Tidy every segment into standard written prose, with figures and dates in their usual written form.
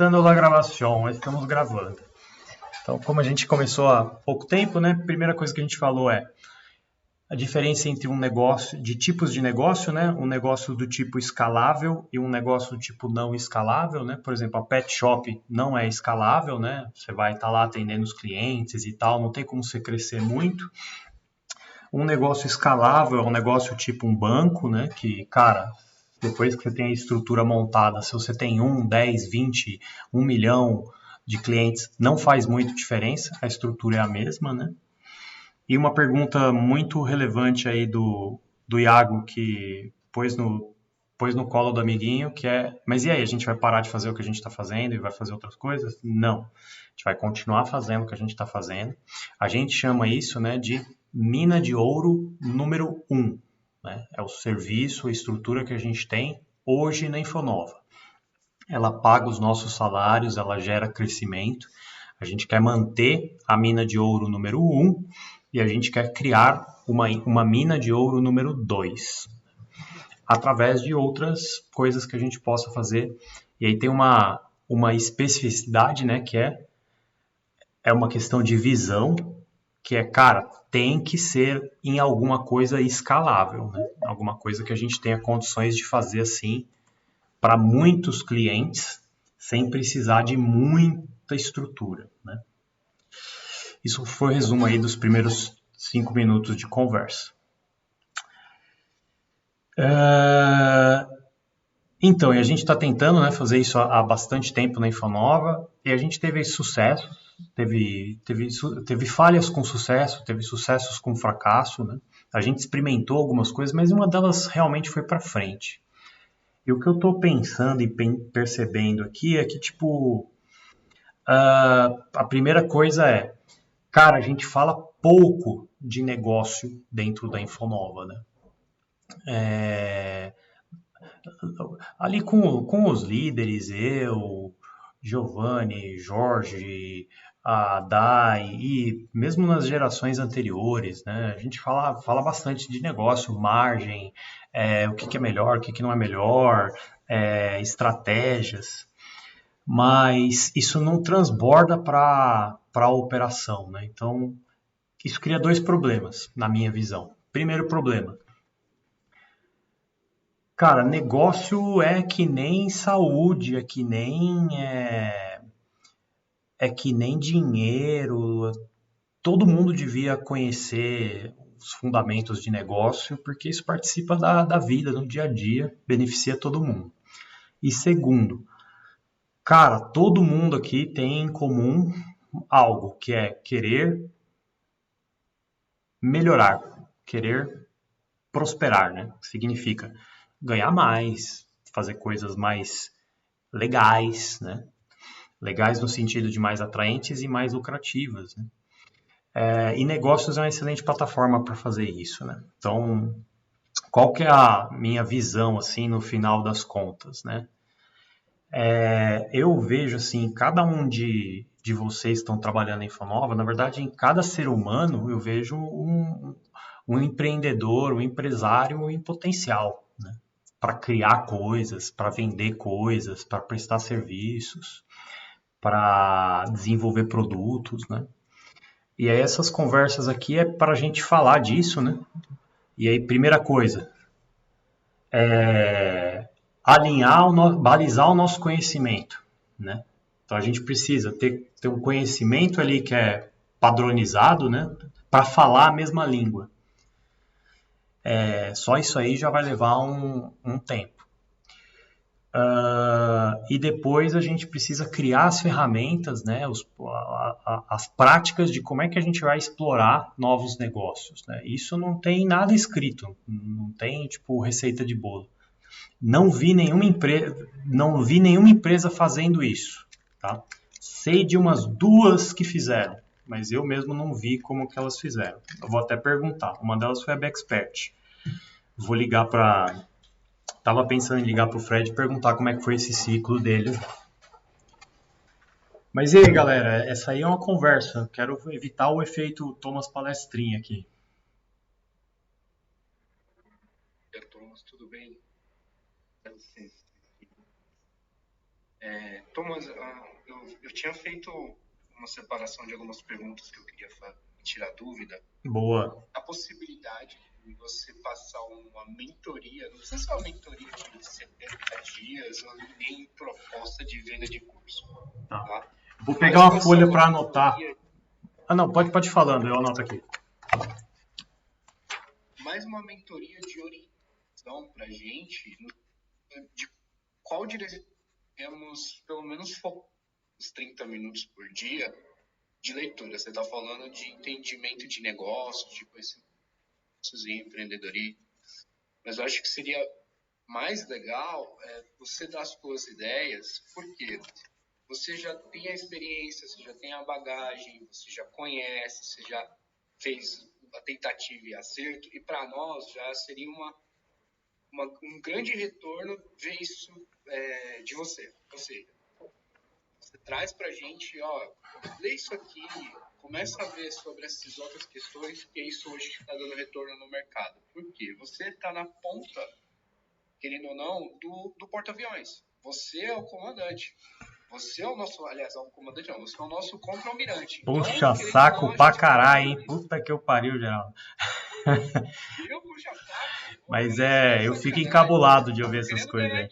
Começando a gravação, estamos gravando. Então, como a gente começou há pouco tempo, né? A primeira coisa que a gente falou é a diferença entre um negócio, de tipos de negócio, né? Um negócio do tipo escalável e um negócio do tipo não escalável, né? Por exemplo, a pet shop não é escalável, né? Você vai estar lá atendendo os clientes e tal, não tem como você crescer muito. Um negócio escalável é um negócio tipo um banco, né? Que, cara, depois que você tem a estrutura montada, se você tem 1, 10, 20, 1 milhão de clientes, não faz muito diferença, a estrutura é a mesma, né? E uma pergunta muito relevante aí do Iago, que pôs no colo do amiguinho, que é, mas e aí, a gente vai parar de fazer o que a gente está fazendo e vai fazer outras coisas? Não. A gente vai continuar fazendo o que a gente está fazendo. A gente chama isso, né, de mina de ouro número 1. Né? É o serviço, a estrutura que a gente tem hoje na Infonova. Ela paga os nossos salários, ela gera crescimento. A gente quer manter a mina de ouro número 1 e a gente quer criar uma mina de ouro número 2, através de outras coisas que a gente possa fazer. E aí tem uma especificidade, né, que é uma questão de visão, que é, cara, tem que ser em alguma coisa escalável, né? Alguma coisa que a gente tenha condições de fazer assim para muitos clientes, sem precisar de muita estrutura, né? Isso foi o resumo aí dos primeiros 5 minutos de conversa. Então, e a gente está tentando, né, fazer isso há bastante tempo na Infonova, e a gente teve sucesso, teve falhas com sucesso, teve sucessos com fracasso, né? A gente experimentou algumas coisas, mas uma delas realmente foi para frente. E o que eu estou pensando e percebendo aqui é que, tipo, a primeira coisa é, cara, a gente fala pouco de negócio dentro da Infonova, né? Ali com os líderes, eu, Giovanni, Jorge, a Dai e mesmo nas gerações anteriores, né, a gente fala bastante de negócio, margem, o que é melhor, o que não é melhor, estratégias, mas isso não transborda para a operação, né? Então, isso cria dois problemas, na minha visão. Primeiro problema, cara, negócio é que nem saúde, é que nem dinheiro. Todo mundo devia conhecer os fundamentos de negócio, porque isso participa da vida, no dia a dia, beneficia todo mundo. E segundo, cara, todo mundo aqui tem em comum algo, que é querer melhorar, querer prosperar, né? Significa ganhar mais, fazer coisas mais legais, né? Legais no sentido de mais atraentes e mais lucrativas, né? E negócios é uma excelente plataforma para fazer isso, né? Então, qual que é a minha visão, assim, no final das contas, né? Eu vejo, assim, cada um de vocês que estão trabalhando em Infonova, na verdade, em cada ser humano, eu vejo um empreendedor, um empresário em potencial, né? Para criar coisas, para vender coisas, para prestar serviços, para desenvolver produtos, né? E aí essas conversas aqui é para a gente falar disso, né? E aí, primeira coisa, balizar o nosso conhecimento, né? Então a gente precisa ter um conhecimento ali que é padronizado, né? Para falar a mesma língua. Só isso aí já vai levar um tempo. E depois a gente precisa criar as ferramentas, né, as práticas de como é que a gente vai explorar novos negócios, né? Isso não tem nada escrito, não tem tipo receita de bolo. Não vi nenhuma empresa fazendo isso, tá? Sei de umas duas que fizeram, mas eu mesmo não vi como que elas fizeram. Eu vou até perguntar. Uma delas foi a Bexpert. Vou ligar para Tava pensando em ligar pro Fred e perguntar como é que foi esse ciclo dele. Mas e aí, galera? Essa aí é uma conversa. Quero evitar o efeito Thomas Palestrinha aqui. Thomas, tudo bem? Dá licença. Thomas, eu tinha feito uma separação de algumas perguntas que eu queria tirar dúvida. Boa. A possibilidade de você passar uma mentoria, não precisa ser uma mentoria de 70 dias ou nem proposta de venda de curso. Tá? Vou pegar uma folha para anotar. Não, pode ir falando, eu anoto aqui. Mais uma mentoria de orientação para a gente de qual direção temos, pelo menos uns 30 minutos por dia de leitura. Você está falando de entendimento de negócios, de conhecimentos e empreendedorismo. Mas eu acho que seria mais legal você dar as suas ideias, porque você já tem a experiência, você já tem a bagagem, você já conhece, você já fez a tentativa e acerto, e para nós já seria um grande retorno ver isso de você. Ou seja, você traz para a gente, lê isso aqui, começa a ver sobre essas outras questões, que é isso hoje que está dando retorno no mercado. Por quê? Você está na ponta, querendo ou não, do porta-aviões. Você é o comandante. Você é o nosso, aliás, o comandante não, você é o nosso contra-almirante. Puxa então, saco pra caralho, hein? Puta que eu pariu, Geraldo. Eu puxa saco. Mas eu fico encabulado de ouvir essas coisas aí.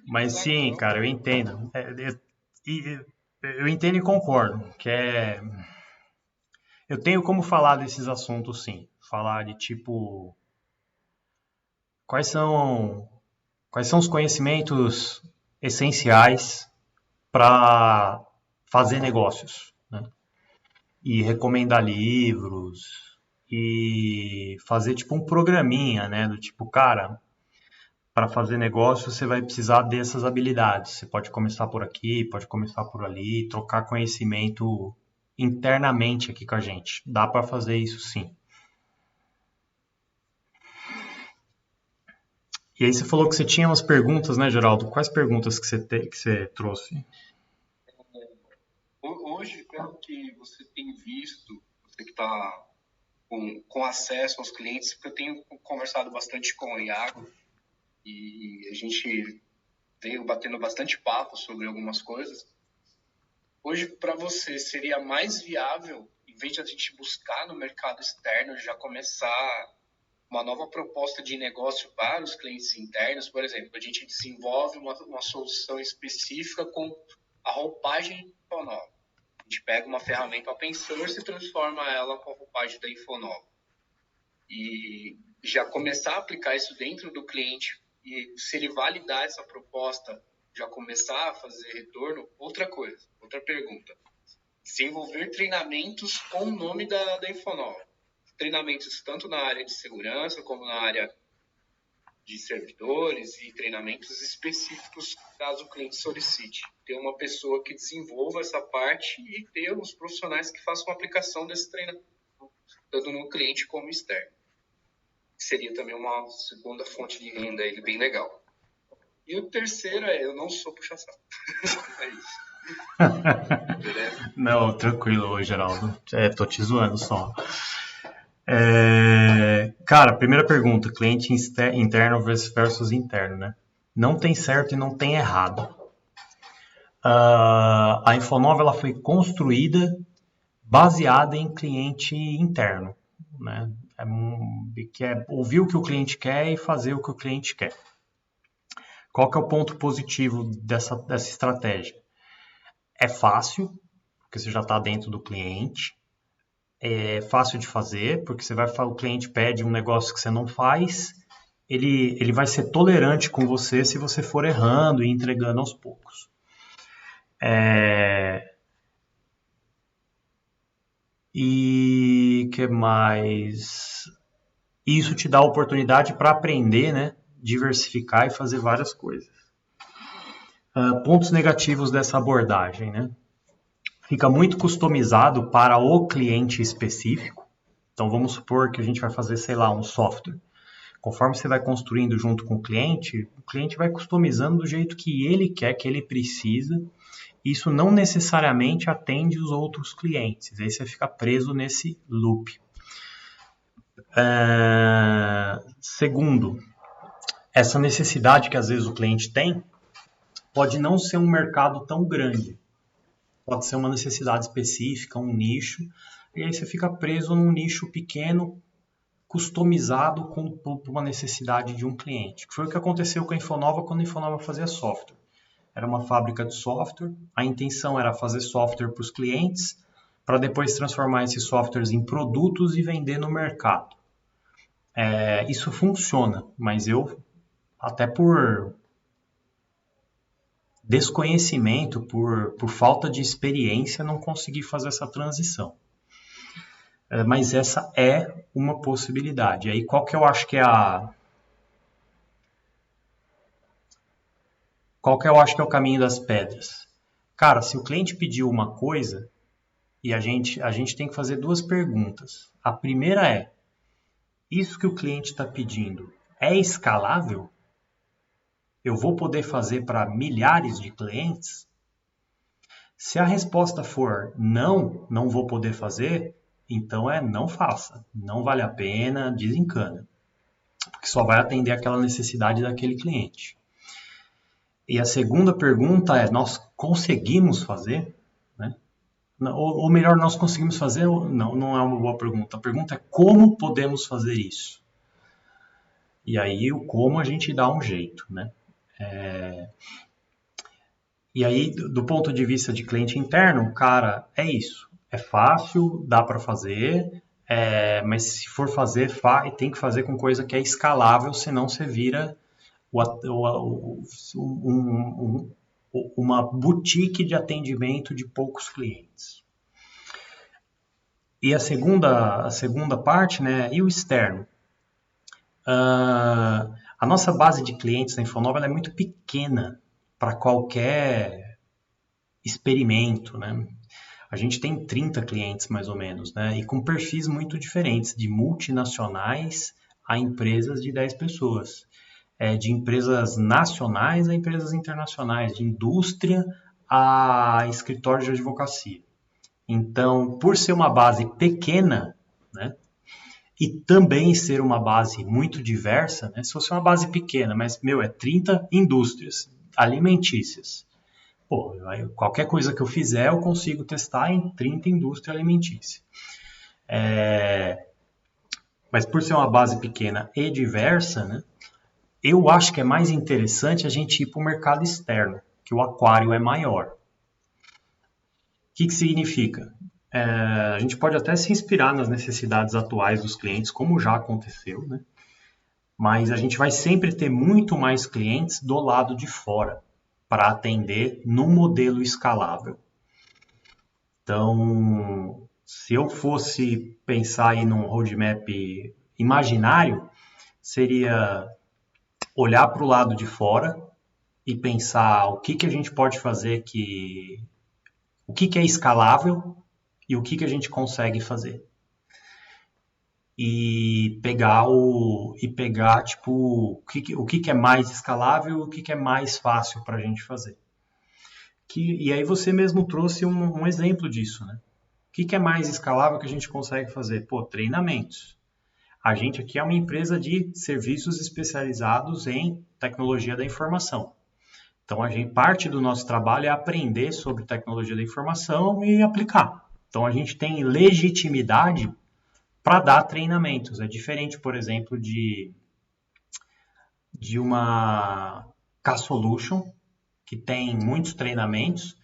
Mas sim, cara, eu entendo. Eu entendo e concordo, que eu tenho como falar desses assuntos, sim. Falar de tipo... Quais são os conhecimentos essenciais para fazer negócios, né? E recomendar livros e fazer tipo um programinha, né? Do tipo, cara, para fazer negócio você vai precisar dessas habilidades. Você pode começar por aqui, pode começar por ali, trocar conhecimento internamente aqui com a gente. Dá para fazer isso sim. E aí você falou que você tinha umas perguntas, né, Geraldo? Quais perguntas que você trouxe? Hoje, pelo que você tem visto, você que está com acesso aos clientes, porque eu tenho conversado bastante com o Iago e a gente veio batendo bastante papo sobre algumas coisas. Hoje, para você, seria mais viável, em vez de a gente buscar no mercado externo, já começar uma nova proposta de negócio para os clientes internos? Por exemplo, a gente desenvolve uma solução específica com a roupagem Infonova. A gente pega uma ferramenta open source e transforma ela com a roupagem da Infonova. E já começar a aplicar isso dentro do cliente, e se ele validar essa proposta, já começar a fazer retorno. Outra pergunta. Desenvolver treinamentos com o nome da Infonova. Treinamentos tanto na área de segurança como na área de servidores e treinamentos específicos caso o cliente solicite. Ter uma pessoa que desenvolva essa parte e ter os profissionais que façam a aplicação desse treinamento, tanto no cliente como externo. Seria também uma segunda fonte de renda aí, bem legal. E o terceiro eu não sou puxa-saco. É isso. Beleza? Não, tranquilo, Geraldo. Tô te zoando só. Cara, primeira pergunta, cliente interno versus interno, né? Não tem certo e não tem errado. A Infonova ela foi construída baseada em cliente interno, né? Que é ouvir o que o cliente quer e fazer o que o cliente quer. Qual que é o ponto positivo dessa estratégia? É fácil, porque você já está dentro do cliente. É fácil de fazer, porque o cliente pede um negócio que você não faz, ele vai ser tolerante com você se você for errando e entregando aos poucos. E que mais? Isso te dá a oportunidade para aprender, né? Diversificar e fazer várias coisas. Pontos negativos dessa abordagem, né? Fica muito customizado para o cliente específico. Então vamos supor que a gente vai fazer, sei lá, um software. Conforme você vai construindo junto com o cliente vai customizando do jeito que ele quer, que ele precisa. Isso não necessariamente atende os outros clientes. Aí você fica preso nesse loop. Segundo, essa necessidade que às vezes o cliente tem pode não ser um mercado tão grande. Pode ser uma necessidade específica, um nicho, e aí você fica preso num nicho pequeno, customizado com uma necessidade de um cliente. Foi o que aconteceu com a Infonova quando a Infonova fazia software. Era uma fábrica de software, a intenção era fazer software para os clientes, para depois transformar esses softwares em produtos e vender no mercado. Isso funciona, mas eu, até por desconhecimento, por falta de experiência, não consegui fazer essa transição. Mas essa é uma possibilidade. Aí qual que eu acho que é o caminho das pedras? Cara, se o cliente pediu uma coisa, e a gente tem que fazer duas perguntas. A primeira é, isso que o cliente está pedindo é escalável? Eu vou poder fazer para milhares de clientes? Se a resposta for não, não vou poder fazer, então não faça. Não vale a pena, desencana. Porque só vai atender aquela necessidade daquele cliente. E a segunda pergunta é, nós conseguimos fazer? Né? Ou melhor, nós conseguimos fazer? Não é uma boa pergunta. A pergunta é como podemos fazer isso? E aí o como a gente dá um jeito, né? E aí, do ponto de vista de cliente interno, cara, é isso. É fácil, dá para fazer, mas se for fazer, tem que fazer com coisa que é escalável, senão você vira uma boutique de atendimento de poucos clientes. E a segunda parte, né, e o externo? A nossa base de clientes na Infonova é muito pequena para qualquer experimento, né? A gente tem 30 clientes mais ou menos, né? E com perfis muito diferentes, de multinacionais a empresas de 10 pessoas. De empresas nacionais a empresas internacionais, de indústria a escritório de advocacia. Então, por ser uma base pequena, né, e também ser uma base muito diversa, né, se fosse uma base pequena, mas, 30 indústrias alimentícias. Pô, qualquer coisa que eu fizer, eu consigo testar em 30 indústrias alimentícias. Mas por ser uma base pequena e diversa, né, eu acho que é mais interessante a gente ir para o mercado externo, que o aquário é maior. O que significa? A gente pode até se inspirar nas necessidades atuais dos clientes, como já aconteceu, né? Mas a gente vai sempre ter muito mais clientes do lado de fora para atender no modelo escalável. Então, se eu fosse pensar aí num roadmap imaginário, seria olhar para o lado de fora e pensar o que a gente pode fazer o que é escalável e o que a gente consegue fazer. E pegar tipo, o que é mais escalável e o que é mais fácil para a gente fazer. E aí você mesmo trouxe um exemplo disso, né? O que é mais escalável que a gente consegue fazer? Pô, treinamentos. A gente aqui é uma empresa de serviços especializados em tecnologia da informação. Então, parte do nosso trabalho é aprender sobre tecnologia da informação e aplicar. Então, a gente tem legitimidade para dar treinamentos. É diferente, por exemplo, de uma K-Solution, que tem muitos treinamentos,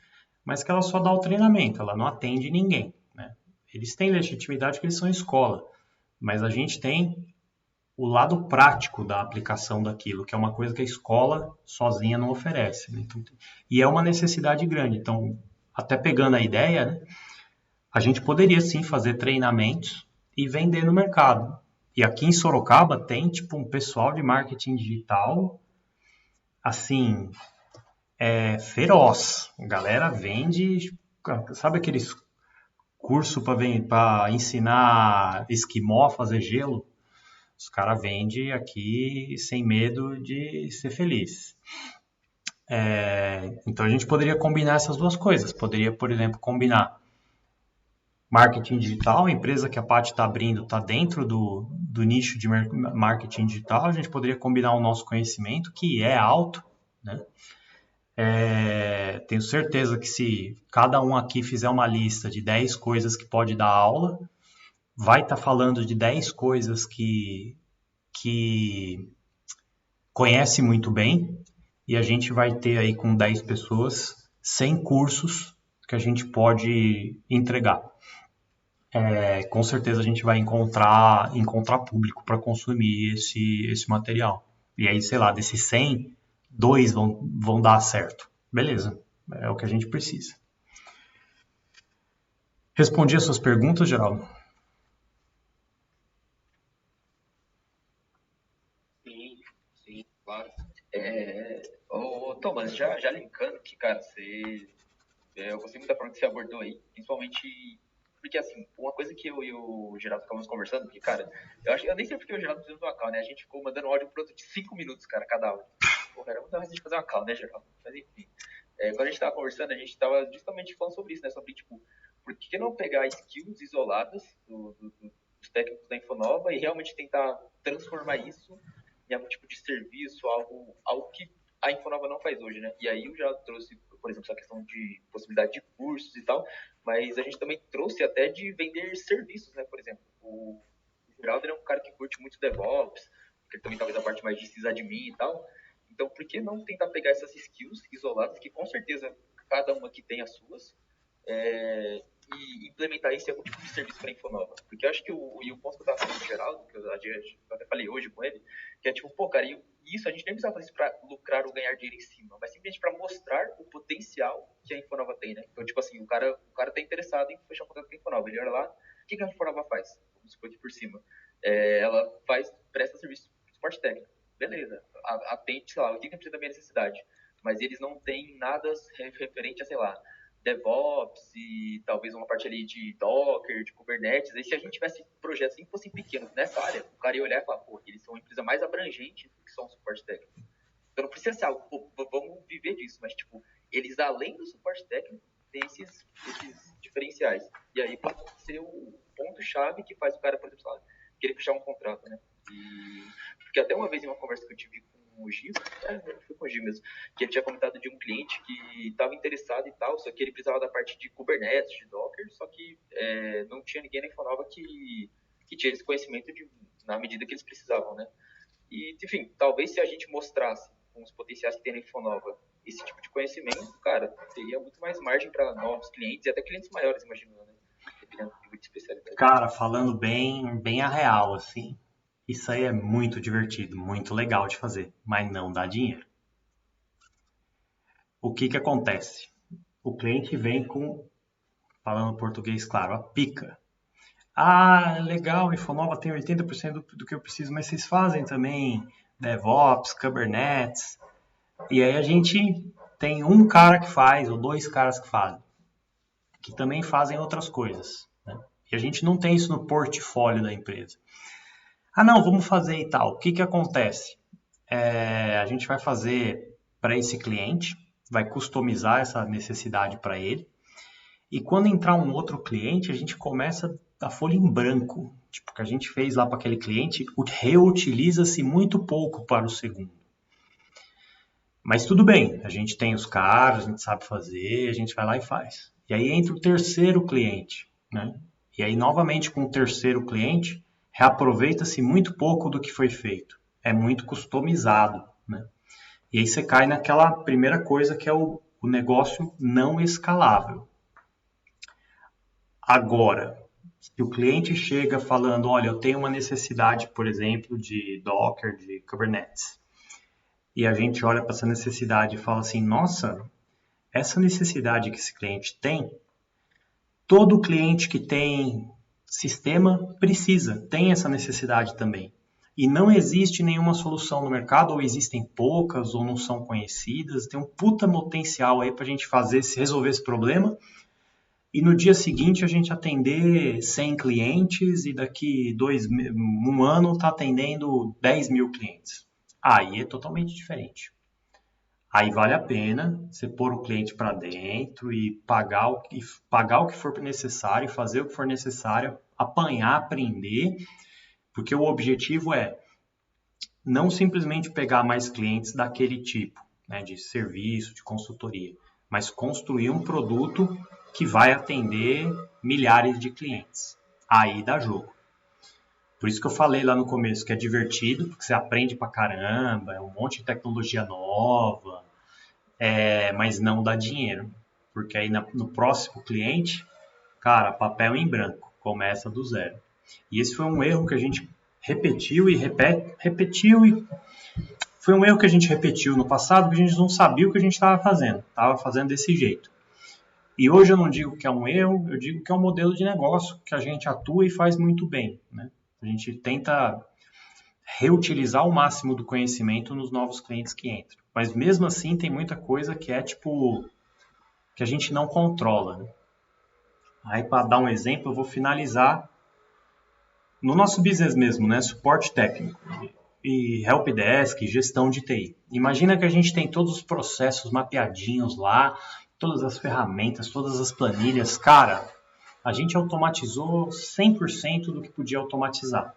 mas que ela só dá o treinamento, ela não atende ninguém. Né? Eles têm legitimidade porque eles são escola, mas a gente tem o lado prático da aplicação daquilo, que é uma coisa que a escola sozinha não oferece. Né? Então, e é uma necessidade grande. Então, até pegando a ideia, né, a gente poderia sim fazer treinamentos e vender no mercado. E aqui em Sorocaba tem tipo um pessoal de marketing digital assim, feroz. A galera vende, sabe aqueles cursos para ensinar esquimó a fazer gelo? Os caras vendem aqui sem medo de ser feliz. Então a gente poderia combinar essas duas coisas. Poderia, por exemplo, combinar marketing digital, a empresa que a Paty está abrindo está dentro do nicho de marketing digital. A gente poderia combinar o nosso conhecimento, que é alto, né? Tenho certeza que se cada um aqui fizer uma lista de 10 coisas que pode dar aula, vai estar falando de 10 coisas que conhece muito bem, e a gente vai ter aí com 10 pessoas 100 cursos que a gente pode entregar. Com certeza a gente vai encontrar público para consumir esse material. E aí, sei lá, desses 100, dois vão dar certo. Beleza, é o que a gente precisa. Respondi as suas perguntas, Geraldo? Sim, claro. Thomas, já linkando aqui, cara, eu gostei muito da forma que você abordou aí, principalmente porque, assim, uma coisa que eu e o Geraldo ficamos conversando, porque, cara, eu nem sei porque o Geraldo precisa de uma call, né? A gente ficou mandando um áudio pro outro de 5 minutos, cara, cada áudio. Pô, cara, muita vez a gente fazer uma call, né, Geraldo? Mas, enfim, quando a gente tava conversando, a gente tava justamente falando sobre isso, né? Sobre, tipo, por que não pegar skills isoladas dos técnicos da Infonova e realmente tentar transformar isso em algum tipo de serviço, algo que a Infonova não faz hoje, né? E aí eu já trouxe, por exemplo, essa questão de possibilidade de cursos e tal, mas a gente também trouxe até de vender serviços, né? Por exemplo, o Geraldo é um cara que curte muito DevOps, porque ele também talvez a parte mais de sysadmin e tal. Então, por que não tentar pegar essas skills isoladas, que com certeza cada uma aqui tem as suas, e implementar isso em algum tipo de serviço para a Infonova? Porque eu acho que o ponto que eu estava falando no Geraldo, que eu até falei hoje com ele, que é tipo, pô, cara, isso a gente nem precisa fazer isso para lucrar ou ganhar dinheiro em cima, mas simplesmente para mostrar o potencial que a Infonova tem, né? Então, tipo assim, o cara tá interessado em fechar um contrato com a Infonova, ele olha lá, o que a Infonova faz? Vamos supor aqui por cima. Ela presta serviço de suporte técnico. Beleza, atende, sei lá, 80% da minha necessidade, mas eles não têm nada referente a, sei lá, DevOps e talvez uma parte ali de Docker, de Kubernetes. E se a gente tivesse projetos que fossem pequenos nessa área, o cara ia olhar e falar, pô, eles são uma empresa mais abrangente do que só um suporte técnico. Então não precisa ser algo, pô, vamos viver disso, mas tipo, eles além do suporte técnico, têm esses diferenciais. E aí pode ser o ponto-chave que faz o cara, por exemplo, querer fechar um contrato, né? Porque até uma vez em uma conversa que eu tive com o Gil, foi com o Gil mesmo, que ele tinha comentado de um cliente que estava interessado e tal, só que ele precisava da parte de Kubernetes, de Docker, só que não tinha ninguém na Infonova que tinha esse conhecimento na medida que eles precisavam, né? E, enfim, talvez se a gente mostrasse com os potenciais que tem na Infonova esse tipo de conhecimento, cara, teria muito mais margem para novos clientes e até clientes maiores, imagino, né? Dependendo do tipo de especialidade. Cara, falando bem a real, assim, isso aí é muito divertido, muito legal de fazer, mas não dá dinheiro. O que acontece? O cliente vem com, falando português claro, a pica. Ah, legal, Infonova tem 80% do que eu preciso, mas vocês fazem também DevOps, Kubernetes. E aí a gente tem um cara que faz, ou dois caras que fazem, que também fazem outras coisas, né? E a gente não tem isso no portfólio da empresa. Ah, não, vamos fazer e tal. O que acontece? A gente vai fazer para esse cliente, vai customizar essa necessidade para ele, e quando entrar um outro cliente, a gente começa da folha em branco. Tipo, o que a gente fez lá para aquele cliente, reutiliza-se muito pouco para o segundo. Mas tudo bem, a gente tem os caras, a gente sabe fazer, a gente vai lá e faz. E aí entra o terceiro cliente, né? E aí, novamente, com o terceiro cliente, reaproveita-se muito pouco do que foi feito. É muito customizado, né? E aí você cai naquela primeira coisa que é o negócio não escalável. Agora, se o cliente chega falando, olha, eu tenho uma necessidade, por exemplo, de Docker, de Kubernetes, e a gente olha para essa necessidade e fala assim, nossa, essa necessidade que esse cliente tem, todo cliente que tem sistema tem essa necessidade também. E não existe nenhuma solução no mercado, ou existem poucas, ou não são conhecidas. Tem um puta potencial aí para a gente resolver esse problema. E no dia seguinte a gente atender 100 clientes e daqui um ano está atendendo 10 mil clientes. Aí é totalmente diferente. Aí vale a pena você pôr o cliente para dentro e pagar o que for necessário, fazer o que for necessário, apanhar, aprender, porque o objetivo é não simplesmente pegar mais clientes daquele tipo, né, de serviço, de consultoria, mas construir um produto que vai atender milhares de clientes. Aí dá jogo. Por isso que eu falei lá no começo que é divertido, porque você aprende pra caramba, é um monte de tecnologia nova, mas não dá dinheiro. Porque aí no próximo cliente, cara, papel em branco, começa do zero. E esse foi um erro que a gente repetiu e repetiu e foi um erro que a gente repetiu no passado, porque a gente não sabia o que a gente estava fazendo desse jeito. E hoje eu não digo que é um erro, eu digo que é um modelo de negócio que a gente atua e faz muito bem, né? A gente tenta reutilizar o máximo do conhecimento nos novos clientes que entram. Mas mesmo assim tem muita coisa que é tipo que a gente não controla, né? Aí para dar um exemplo, eu vou finalizar no nosso business mesmo, né? Suporte técnico e helpdesk, gestão de TI. Imagina que a gente tem todos os processos mapeadinhos lá, todas as ferramentas, todas as planilhas. Cara, a gente automatizou 100% do que podia automatizar.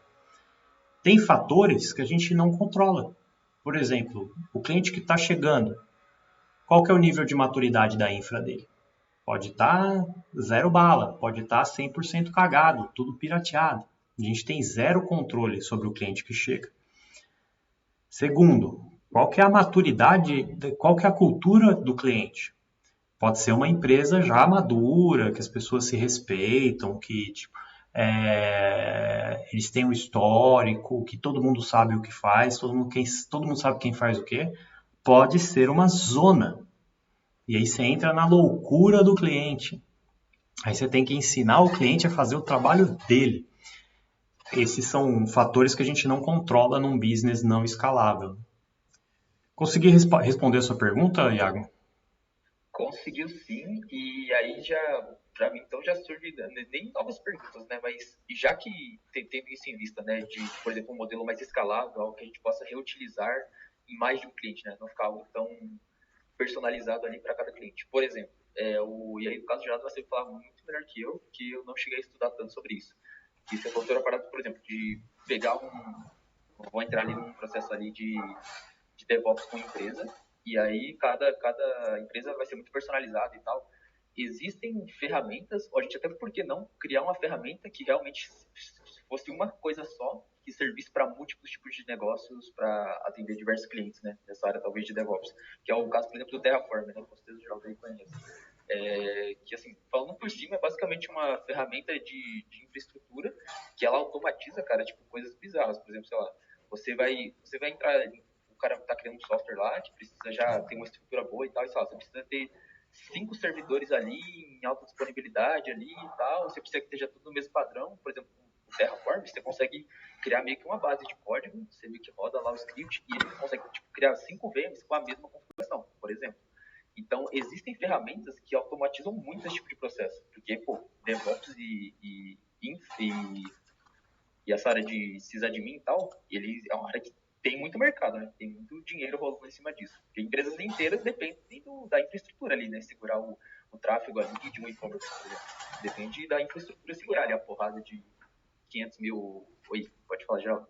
Tem fatores que a gente não controla. Por exemplo, o cliente que está chegando, qual que é o nível de maturidade da infra dele? Pode estar zero bala, pode estar 100% cagado, tudo pirateado. A gente tem zero controle sobre o cliente que chega. Segundo, qual que é a maturidade, qual que é a cultura do cliente? Pode ser uma empresa já madura, que as pessoas se respeitam, que tipo, eles têm um histórico, que todo mundo sabe o que faz, todo mundo sabe quem faz o quê. Pode ser uma zona. E aí você entra na loucura do cliente. Aí você tem que ensinar o cliente a fazer o trabalho dele. Esses são fatores que a gente não controla num business não escalável. Consegui responder a sua pergunta, Iago? Conseguiu sim, e aí já, para mim, então já surge nem novas perguntas, né? Mas já que tendo isso em vista, né, de, por exemplo, um modelo mais escalável, algo que a gente possa reutilizar em mais de um cliente, né? Não ficar algo tão personalizado ali para cada cliente. Por exemplo, e aí no caso de Geraldo você vai falar muito melhor que eu não cheguei a estudar tanto sobre isso. E se eu for parada, por exemplo, de pegar vou entrar ali num processo ali de DevOps com empresa, e aí cada empresa vai ser muito personalizada e tal. Existem ferramentas, ou a gente até por que não criar uma ferramenta que realmente fosse uma coisa só, que servisse para múltiplos tipos de negócios, para atender diversos clientes, né? Nessa área talvez de DevOps, que é o caso, por exemplo, do Terraform, né? Com certeza o Geraldo aí conhece. Que assim, falando por cima, é basicamente uma ferramenta de infraestrutura que ela automatiza, cara, tipo, coisas bizarras. Por exemplo, sei lá, você vai entrar, o cara tá criando um software lá que precisa já ter uma estrutura boa e tal, e sei lá, você precisa ter 5 servidores ali em alta disponibilidade ali e tal, você precisa que esteja tudo no mesmo padrão. Por exemplo, o Terraform, você consegue criar meio que uma base de código, você meio que roda lá o script e ele consegue tipo, criar 5 VMs com a mesma configuração, por exemplo. Então, existem ferramentas que automatizam muito esse tipo de processo, porque, pô, DevOps e essa área de sysadmin e tal, ele é uma área que tem muito mercado, né? Tem muito dinheiro rolando em cima disso. Porque empresas inteiras dependem da infraestrutura ali, né? Segurar o tráfego ali de um e-commerce, por exemplo. Depende da infraestrutura segurar ali a porrada de 500 mil... Oi, pode falar, Geraldo.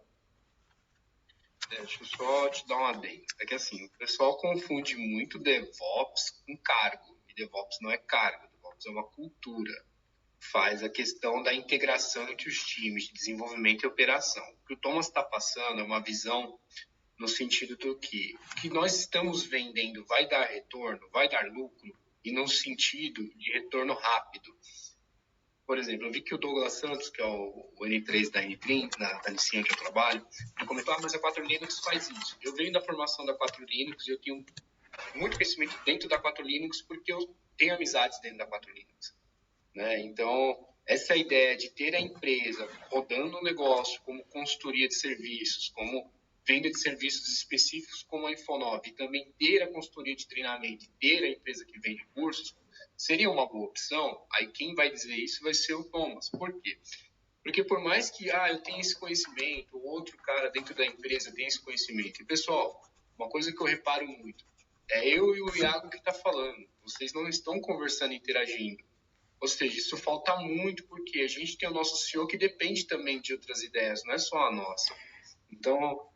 Deixa eu só te dar uma adendo. É que assim, o pessoal confunde muito DevOps com cargo. E DevOps não é cargo, DevOps é uma cultura. Faz a questão da integração entre os times de desenvolvimento e operação. O que o Thomas está passando é uma visão no sentido do que o que nós estamos vendendo vai dar retorno, vai dar lucro, e no sentido de retorno rápido. Por exemplo, eu vi que o Douglas Santos, que é o N3 da N30, da Licinha que eu trabalho, ele comentou, mas a 4 Linux faz isso. Eu venho da formação da 4 Linux e eu tenho muito conhecimento dentro da 4 Linux porque eu tenho amizades dentro da 4 Linux. Né? Então, essa ideia de ter a empresa rodando um negócio como consultoria de serviços, como venda de serviços específicos como a Infonov, e também ter a consultoria de treinamento, ter a empresa que vende cursos, seria uma boa opção. Aí quem vai dizer isso vai ser o Thomas. Por quê? Porque por mais que eu tenha esse conhecimento, o outro cara dentro da empresa tem esse conhecimento. E, pessoal, uma coisa que eu reparo muito, é eu e o Iago que está falando. Vocês não estão conversando, interagindo. Ou seja, isso falta muito porque a gente tem o nosso CEO que depende também de outras ideias, não é só a nossa. Então,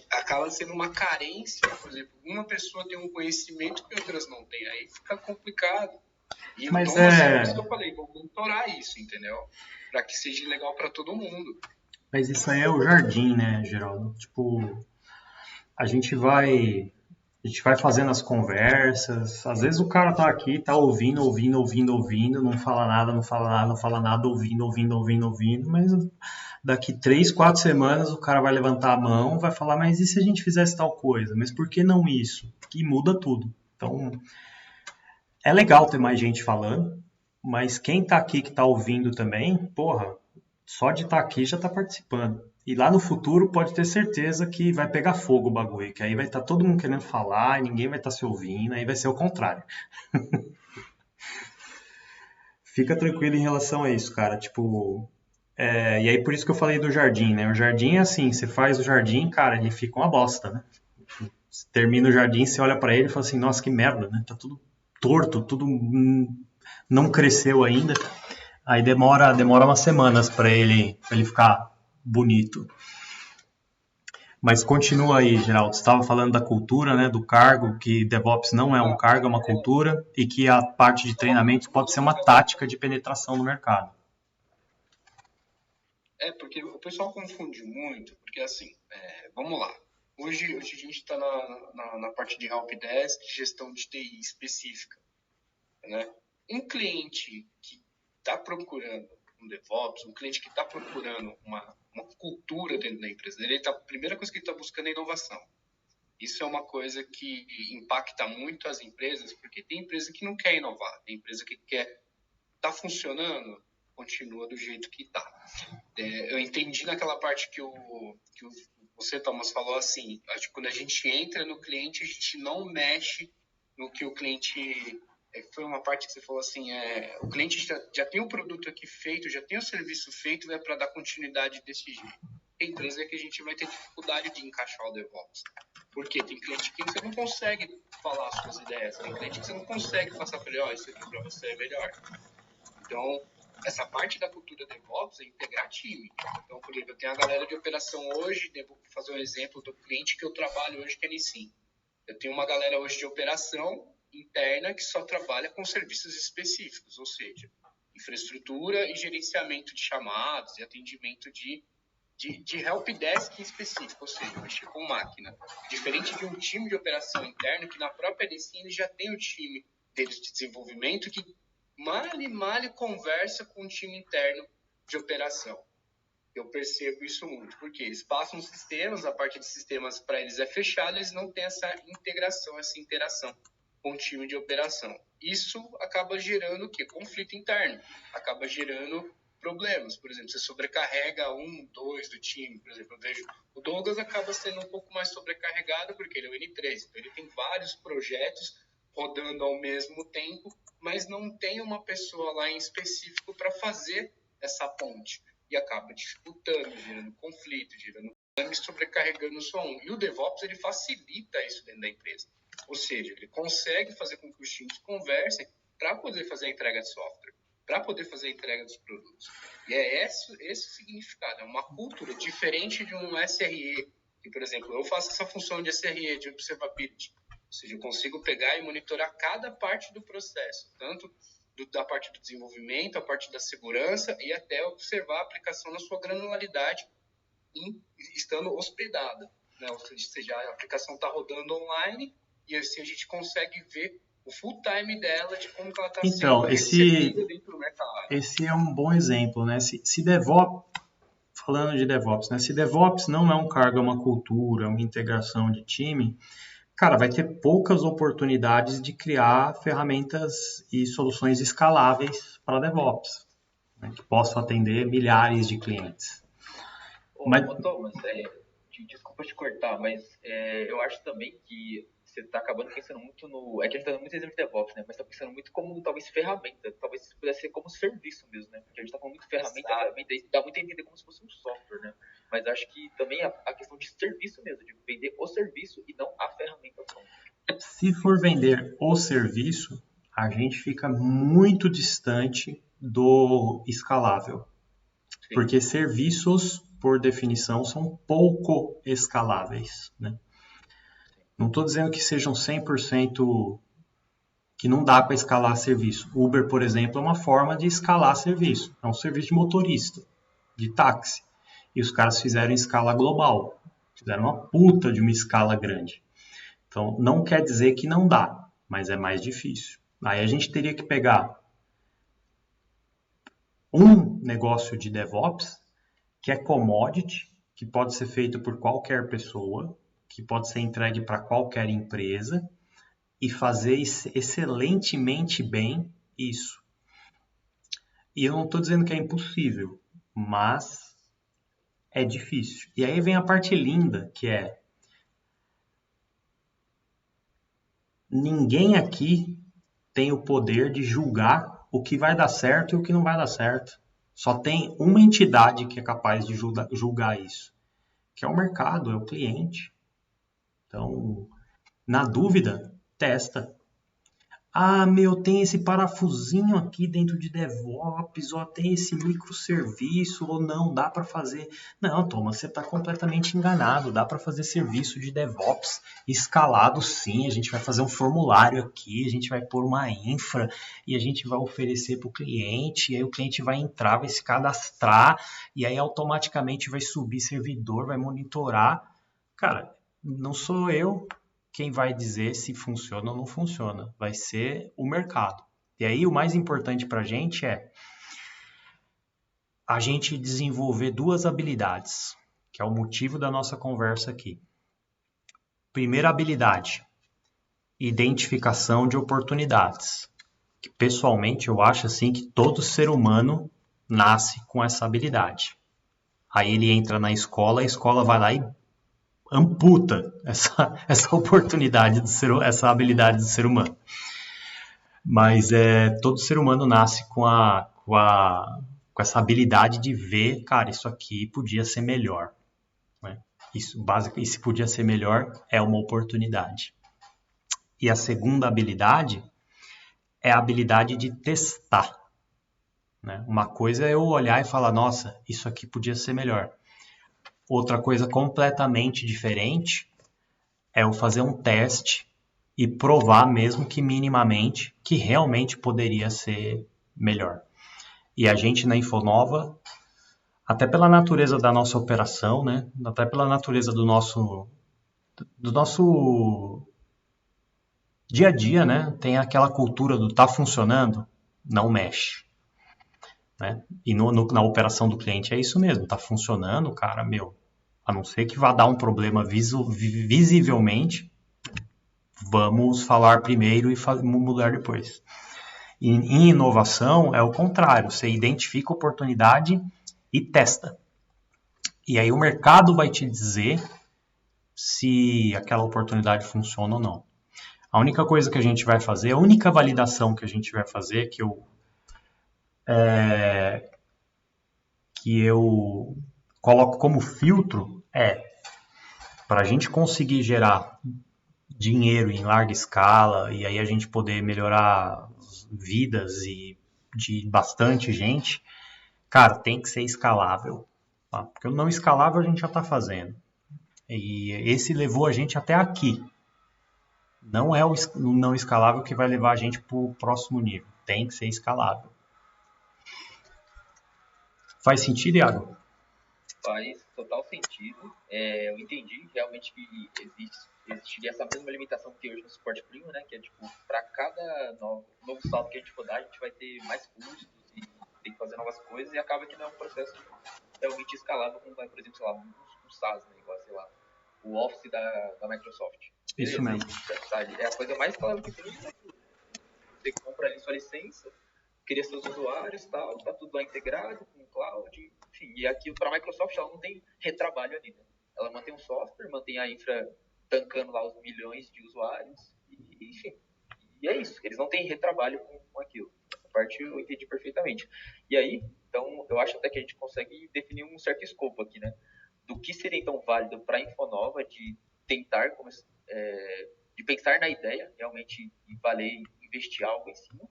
acaba sendo uma carência, por exemplo, uma pessoa tem um conhecimento que outras não têm, aí fica complicado. E eu Mas dou uma serviço que eu falei, vou monitorar isso, entendeu? Para que seja legal para todo mundo. Mas isso aí é o jardim, né, Geraldo? Tipo, a gente vai fazendo as conversas. Às vezes o cara tá aqui, tá ouvindo, não fala nada, ouvindo, mas daqui 3, 4 semanas o cara vai levantar a mão, vai falar, mas e se a gente fizesse tal coisa? Mas por que não isso? E muda tudo. Então, é legal ter mais gente falando, mas quem tá aqui que tá ouvindo também, porra, só de estar aqui já tá participando. E lá no futuro pode ter certeza que vai pegar fogo o bagulho, que aí vai estar todo mundo querendo falar, e ninguém vai estar se ouvindo, aí vai ser o contrário. Fica tranquilo em relação a isso, cara. Tipo, e aí por isso que eu falei do jardim, né? O jardim é assim, você faz o jardim, cara, ele fica uma bosta, né? Você termina o jardim, você olha pra ele e fala assim, nossa, que merda, né? Tá tudo torto, tudo não cresceu ainda. Aí demora umas semanas para ele ficar bonito. Mas continua aí, Geraldo. Você estava falando da cultura, né, do cargo, que DevOps não é um cargo, é uma cultura, e que a parte de treinamento pode ser uma tática de penetração no mercado. Porque o pessoal confunde muito, porque assim, vamos lá. Hoje a gente está na parte de helpdesk, de gestão de TI específica, né? Um cliente que está procurando um DevOps, um cliente que está procurando uma cultura dentro da empresa dele, a primeira coisa que ele está buscando é inovação. Isso é uma coisa que impacta muito as empresas, porque tem empresa que não quer inovar, tem empresa que quer tá funcionando, continua do jeito que está. Eu entendi naquela parte que você, Thomas, falou assim, acho que quando a gente entra no cliente, a gente não mexe no que o cliente... Foi uma parte que você falou assim, o cliente já tem o produto aqui feito, já tem o serviço feito, é para dar continuidade desse jeito. Tem empresa que a gente vai ter dificuldade de encaixar o DevOps. Porque tem cliente que você não consegue falar as suas ideias, tem cliente que você não consegue passar para ele, isso aqui para você é melhor. Então, essa parte da cultura DevOps é integrar time. Então, por exemplo, eu tenho a galera de operação hoje, vou fazer um exemplo do cliente que eu trabalho hoje, que é a Nissin. Eu tenho uma galera hoje de operação interna que só trabalha com serviços específicos, ou seja, infraestrutura e gerenciamento de chamados e atendimento de helpdesk específico, ou seja, mexer com máquina. Diferente de um time de operação interna, que na própria Nissin já tem o time deles de desenvolvimento que mal conversa com o time interno de operação. Eu percebo isso muito, porque eles passam sistemas, a parte de sistemas para eles é fechada, eles não têm essa integração, essa interação com o time de operação. Isso acaba gerando o quê? Conflito interno, acaba gerando problemas. Por exemplo, você sobrecarrega 2 do time, por exemplo, eu vejo o Douglas acaba sendo um pouco mais sobrecarregado porque ele é o N3, então ele tem vários projetos rodando ao mesmo tempo, mas não tem uma pessoa lá em específico para fazer essa ponte. E acaba dificultando, gerando conflito, gerando problema e sobrecarregando só um. E o DevOps, ele facilita isso dentro da empresa. Ou seja, ele consegue fazer com que os times conversem para poder fazer a entrega de software, para poder fazer a entrega dos produtos. E é esse o significado. É uma cultura diferente de um SRE. Que, por exemplo, eu faço essa função de SRE, de Observability. Ou seja, eu consigo pegar e monitorar cada parte do processo, tanto da parte do desenvolvimento, a parte da segurança e até observar a aplicação na sua granularidade estando hospedada. Né? Ou seja, a aplicação está rodando online e assim a gente consegue ver o full time dela, de como ela está sendo recebida dentro do mercado. Esse é um bom exemplo, né? Se DevOps, falando de DevOps, né? Se DevOps não é um cargo, é uma cultura, uma integração de time, cara, vai ter poucas oportunidades de criar ferramentas e soluções escaláveis para DevOps, né, que possam atender milhares de clientes. Thomas, desculpa te cortar, mas eu acho também que você está acabando pensando muito no... É que a gente está dando muito exemplo de DevOps, né? Mas está pensando muito como, talvez, ferramenta. Talvez isso pudesse ser como serviço mesmo, né? Porque a gente está falando muito ferramenta, dá muito a entender como se fosse um software, né? Mas acho que também a questão de serviço mesmo, de vender o serviço e não a ferramenta pronta. Se for vender o serviço, a gente fica muito distante do escalável. Sim. Porque serviços por definição, são pouco escaláveis, né? Não estou dizendo que sejam 100%, que não dá para escalar serviço. Uber, por exemplo, é uma forma de escalar serviço. É um serviço de motorista, de táxi. E os caras fizeram em escala global. Fizeram uma puta de uma escala grande. Então, não quer dizer que não dá, mas é mais difícil. Aí a gente teria que pegar um negócio de DevOps, que é commodity, que pode ser feito por qualquer pessoa, que pode ser entregue para qualquer empresa, e fazer excelentemente bem isso. E eu não estou dizendo que é impossível, mas é difícil. E aí vem a parte linda, que é: ninguém aqui tem o poder de julgar o que vai dar certo e o que não vai dar certo. Só tem uma entidade que é capaz de julgar isso, que é o mercado, é o cliente. Então, na dúvida, testa. Ah, tem esse parafusinho aqui dentro de DevOps, ou tem esse microserviço, ou não, dá para fazer. Não, Thomas, você está completamente enganado. Dá para fazer serviço de DevOps escalado, sim. A gente vai fazer um formulário aqui, a gente vai pôr uma infra e a gente vai oferecer para o cliente. E aí o cliente vai entrar, vai se cadastrar e aí automaticamente vai subir servidor, vai monitorar. Cara, não sou eu quem vai dizer se funciona ou não funciona. Vai ser o mercado. E aí o mais importante para a gente é a gente desenvolver duas habilidades, que é o motivo da nossa conversa aqui. Primeira habilidade, identificação de oportunidades. Que, pessoalmente, eu acho assim que todo ser humano nasce com essa habilidade. Aí ele entra na escola, a escola vai lá e amputa essa oportunidade, essa habilidade do ser humano. Mas todo ser humano nasce com essa habilidade de ver, cara, isso aqui podia ser melhor. Né? Isso, básico, e se podia ser melhor, é uma oportunidade. E a segunda habilidade é a habilidade de testar. Né? Uma coisa é eu olhar e falar, nossa, isso aqui podia ser melhor. Outra coisa completamente diferente é eu fazer um teste e provar, mesmo que minimamente, que realmente poderia ser melhor. E a gente na Infonova, até pela natureza da nossa operação, né? Até pela natureza do nosso dia a dia, né? Tem aquela cultura do tá funcionando, não mexe. Né? E na operação do cliente é isso mesmo, tá funcionando, cara, a não ser que vá dar um problema visivelmente, vamos falar primeiro e mudar depois. Em inovação é o contrário, você identifica a oportunidade e testa. E aí o mercado vai te dizer se aquela oportunidade funciona ou não. A única coisa que a gente vai fazer, a única validação que a gente vai fazer, que eu coloco como filtro, para a gente conseguir gerar dinheiro em larga escala e aí a gente poder melhorar vidas de bastante gente, cara, tem que ser escalável. Tá? Porque o não escalável a gente já está fazendo. E esse levou a gente até aqui. Não é o não escalável que vai levar a gente para o próximo nível. Tem que ser escalável. Faz sentido, Iago? Faz total sentido. Eu entendi realmente que existiria essa mesma limitação que hoje no suporte premium, né? Que é tipo, para cada novo salto que a gente for dar, a gente vai ter mais custos e tem que fazer novas coisas e acaba que não é um processo realmente escalável como vai, por exemplo, sei lá, um SaaS, né? Igual, sei lá, o Office da Microsoft. Isso Beleza, mesmo. é a coisa mais escalável que tem, né? Você compra ali sua licença, cria seus usuários, tal, tá tudo lá integrado com o cloud, enfim. E aqui para a Microsoft ela não tem retrabalho ali, né? Ela mantém um software, mantém a infra tancando lá os milhões de usuários, e, enfim. E é isso, eles não têm retrabalho com aquilo. Essa parte eu entendi perfeitamente. E aí, então, eu acho até que a gente consegue definir um certo escopo aqui, né? Do que seria então válido para a Infonova de tentar de pensar na ideia, realmente e valer investir algo em cima.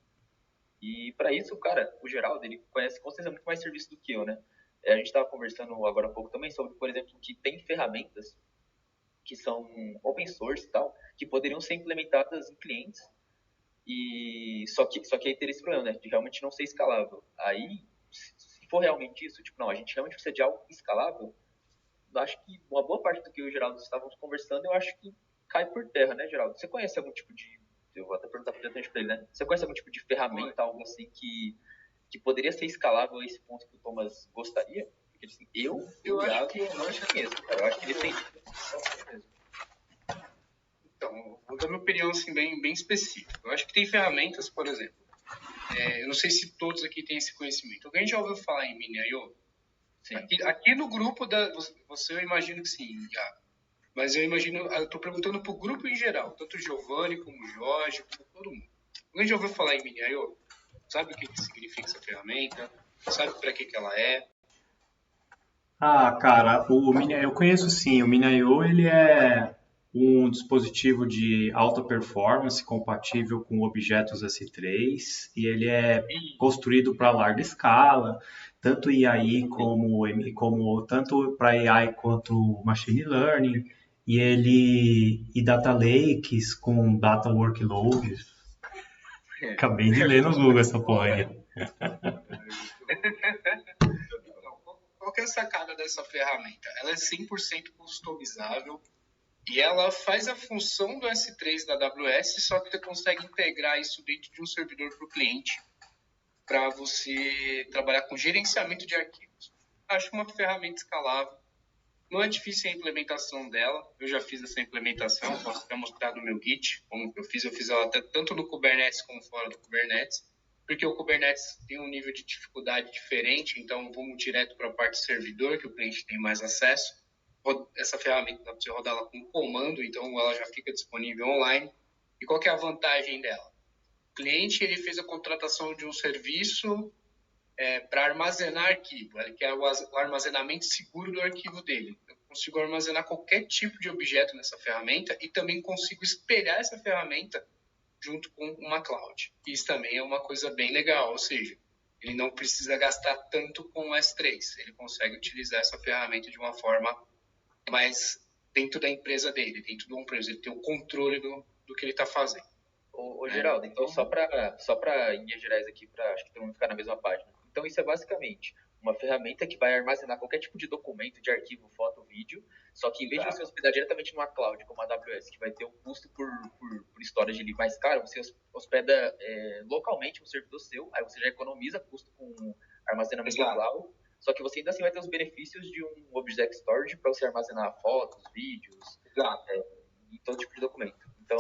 E para isso, cara, o Geraldo, ele conhece com certeza muito mais serviço do que eu, né? A gente estava conversando agora há pouco também sobre, por exemplo, que tem ferramentas que são open source e tal, que poderiam ser implementadas em clientes, e só que aí teria esse problema, né, de realmente não ser escalável. Aí, se for realmente isso, tipo, não, a gente realmente precisa de algo escalável, eu acho que uma boa parte do que eu e o Geraldo estávamos conversando, eu acho que cai por terra, né, Geraldo? Você conhece algum tipo de... Eu vou até perguntar diretamente para ele, né? Você conhece algum tipo de ferramenta, algo assim, que poderia ser escalável a esse ponto que o Thomas gostaria? Porque, assim, eu acho que eu não conheço, cara. Eu acho que ele tem... Então, vou dar minha opinião assim, bem específica. Eu acho que tem ferramentas, por exemplo, eu não sei se todos aqui têm esse conhecimento. Alguém já ouviu falar em Mini.io? Aqui no grupo, você eu imagino que sim, já. Mas eu estou perguntando para o grupo em geral, tanto o Giovanni como o Jorge, como todo mundo. Alguém já ouviu falar em Mini.io? Sabe o que significa essa ferramenta? Sabe para que ela é? Ah, cara, eu conheço sim. O Mini.io ele é um dispositivo de alta performance compatível com objetos S3 e ele é construído para larga escala, tanto AI como tanto para AI quanto machine learning e data lakes com data workloads. Acabei de ler no Google essa porra aí. Qual que é a sacada dessa ferramenta? Ela é 100% customizável e ela faz a função do S3 da AWS, só que você consegue integrar isso dentro de um servidor para o cliente, para você trabalhar com gerenciamento de arquivos. Acho uma ferramenta escalável. Não é difícil a implementação dela. Eu já fiz essa implementação, posso até mostrar no meu Git como eu fiz ela até tanto no Kubernetes como fora do Kubernetes, porque o Kubernetes tem um nível de dificuldade diferente, então vamos direto para a parte do servidor, que o cliente tem mais acesso. Essa ferramenta dá para você rodar ela com comando, então ela já fica disponível online. E qual que é a vantagem dela? O cliente ele fez a contratação de um serviço para armazenar arquivo. Ele quer o armazenamento seguro do arquivo dele. Eu consigo armazenar qualquer tipo de objeto nessa ferramenta e também consigo espelhar essa ferramenta junto com uma cloud. Isso também é uma coisa bem legal, ou seja, ele não precisa gastar tanto com o S3. Ele consegue utilizar essa ferramenta de uma forma mais dentro da empresa dele, dentro do on-premise. Ele tem o controle do que ele está fazendo. Ô Geraldo, então só para em linhas gerais aqui, para acho que todo mundo ficar na mesma página. Então isso é basicamente uma ferramenta que vai armazenar qualquer tipo de documento, de arquivo, foto, vídeo, só que em vez de você hospedar diretamente numa cloud, como a AWS, que vai ter um custo por storage ali mais caro, você hospeda localmente um servidor seu, aí você já economiza custo com armazenamento da cloud, só que você ainda assim vai ter os benefícios de um Object Storage para você armazenar fotos, vídeos, e todo tipo de documento. Então,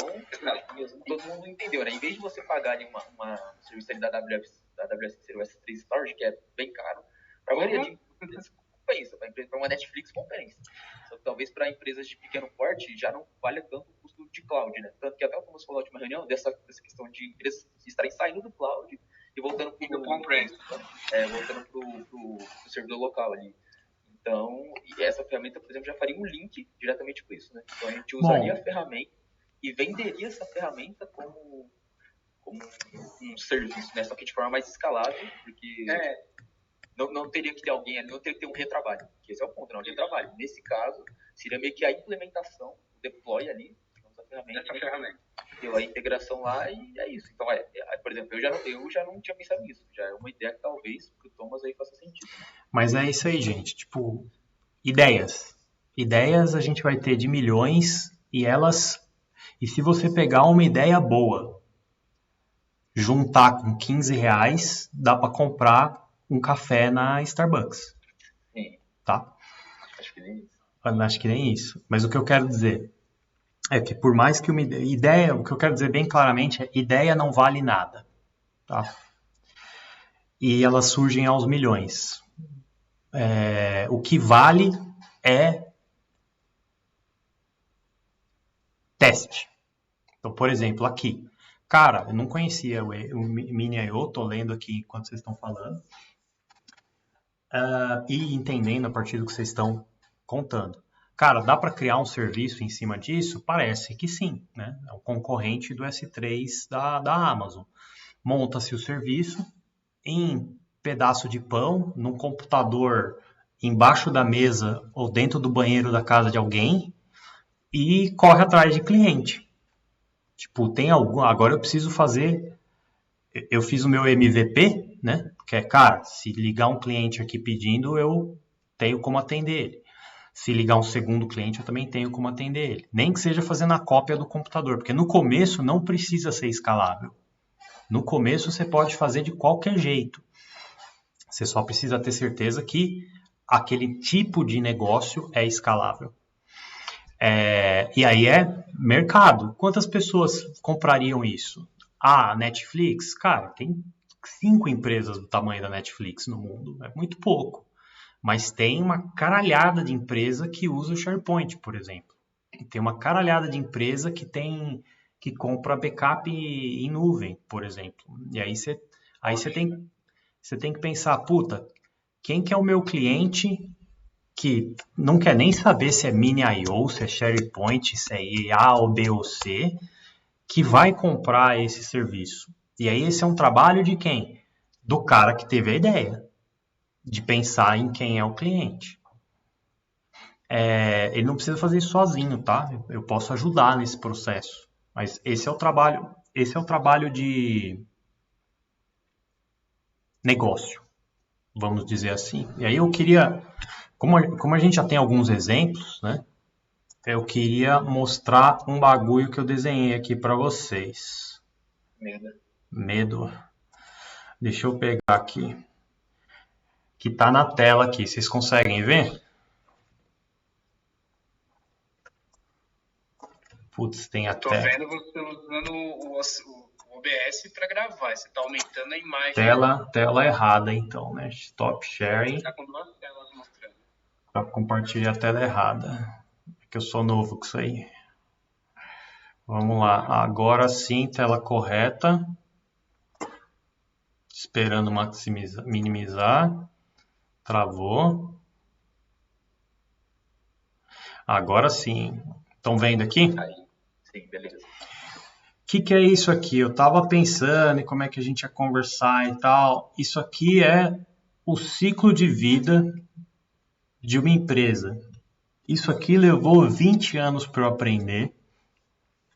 todo mundo entendeu, né? Em vez de você pagar ali uma serviço ali da AWS, que seria o S3 Storage, que é bem caro, para a maioria de empresas compensa, para uma Netflix compensa. Só que talvez para empresas de pequeno porte já não valha tanto o custo de cloud, né? Tanto que até o Thomas falou na última reunião dessa questão de empresas estarem saindo do cloud e voltando para o servidor local ali. Então, essa ferramenta, por exemplo, já faria um link diretamente com isso, né? Então a gente usaria a ferramenta e venderia essa ferramenta como um serviço, né? Só que de forma mais escalável, porque não teria que ter alguém ali, não teria que ter um retrabalho, que esse é o ponto, não, retrabalho. Nesse caso, seria meio que a implementação, o deploy ali, digamos, da ferramenta, deu a integração lá e é isso. Então, por exemplo, eu já não tinha pensado nisso, já é uma ideia que talvez para o Thomas aí faça sentido. Mas é isso aí, gente, tipo, ideias a gente vai ter de milhões e se você pegar uma ideia boa, juntar com R$15, dá para comprar um café na Starbucks. Sim. Tá? Acho que nem isso. Acho que nem isso. Mas o que eu quero dizer é que por mais que uma ideia, o que eu quero dizer bem claramente é ideia não vale nada. Tá? E elas surgem aos milhões. O que vale é teste. Então, por exemplo, aqui. Cara, eu não conhecia o Mini.io, tô lendo aqui enquanto vocês estão falando. E entendendo a partir do que vocês estão contando. Cara, dá para criar um serviço em cima disso? Parece que sim, né? É o concorrente do S3 da Amazon. Monta-se o serviço em pedaço de pão, num computador embaixo da mesa ou dentro do banheiro da casa de alguém e corre atrás de cliente. Tipo, tem algum... Agora eu preciso fazer... Eu fiz o meu MVP, né? Que é, cara, se ligar um cliente aqui pedindo, eu tenho como atender ele. Se ligar um segundo cliente, eu também tenho como atender ele. Nem que seja fazendo a cópia do computador, porque no começo não precisa ser escalável. No começo você pode fazer de qualquer jeito. Você só precisa ter certeza que aquele tipo de negócio é escalável. E aí é mercado. Quantas pessoas comprariam isso? Ah, Netflix? Cara, tem 5 empresas do tamanho da Netflix no mundo. É muito pouco. Mas tem uma caralhada de empresa que usa o SharePoint, por exemplo. Tem uma caralhada de empresa que compra backup em nuvem, por exemplo. E aí você tem que pensar, puta, quem que é o meu cliente que não quer nem saber se é mini I/O, se é SharePoint, se é A ou B ou C, que vai comprar esse serviço. E aí esse é um trabalho de quem? Do cara que teve a ideia, de pensar em quem é o cliente. Ele não precisa fazer isso sozinho, tá? Eu posso ajudar nesse processo. Mas esse é o trabalho de negócio, vamos dizer assim. E aí eu queria, como a gente já tem alguns exemplos, né? Eu queria mostrar um bagulho que eu desenhei aqui para vocês. Medo. Deixa eu pegar aqui. Que tá na tela aqui. Vocês conseguem ver? Putz, tem até... Tô vendo você usando o OBS para gravar. Você tá aumentando a imagem. Tela errada, então, né? Stop sharing. Você tá com 2 telas mostrando. Para compartilhar a tela errada. Que eu sou novo com isso aí. Vamos lá, agora sim, tela correta. Esperando minimizar. Travou. Agora sim. Estão vendo aqui? Aí, sim, beleza. O que é isso aqui? Eu estava pensando em como é que a gente ia conversar e tal. Isso aqui é o ciclo de vida de uma empresa. Isso aqui levou 20 anos para eu aprender,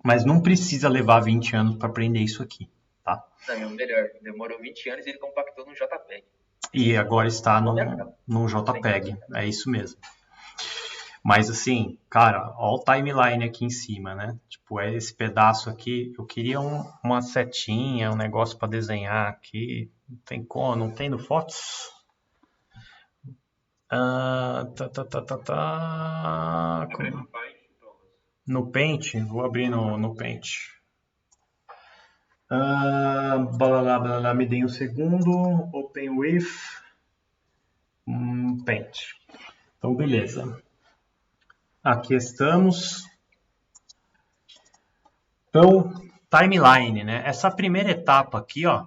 mas não precisa levar 20 anos para aprender isso aqui, tá? Não, melhor, demorou 20 anos e ele compactou no JPEG. E agora está no JPEG, é isso mesmo. Mas assim, cara, olha o timeline aqui em cima, né? Tipo, esse pedaço aqui, eu queria uma setinha, um negócio para desenhar aqui. Não tem como, não tem no Fotos? No Paint? Vou abrir no Paint. Me dê um segundo. Open with Paint. Então, beleza. Aqui estamos. Então, timeline, né? Essa primeira etapa aqui, ó.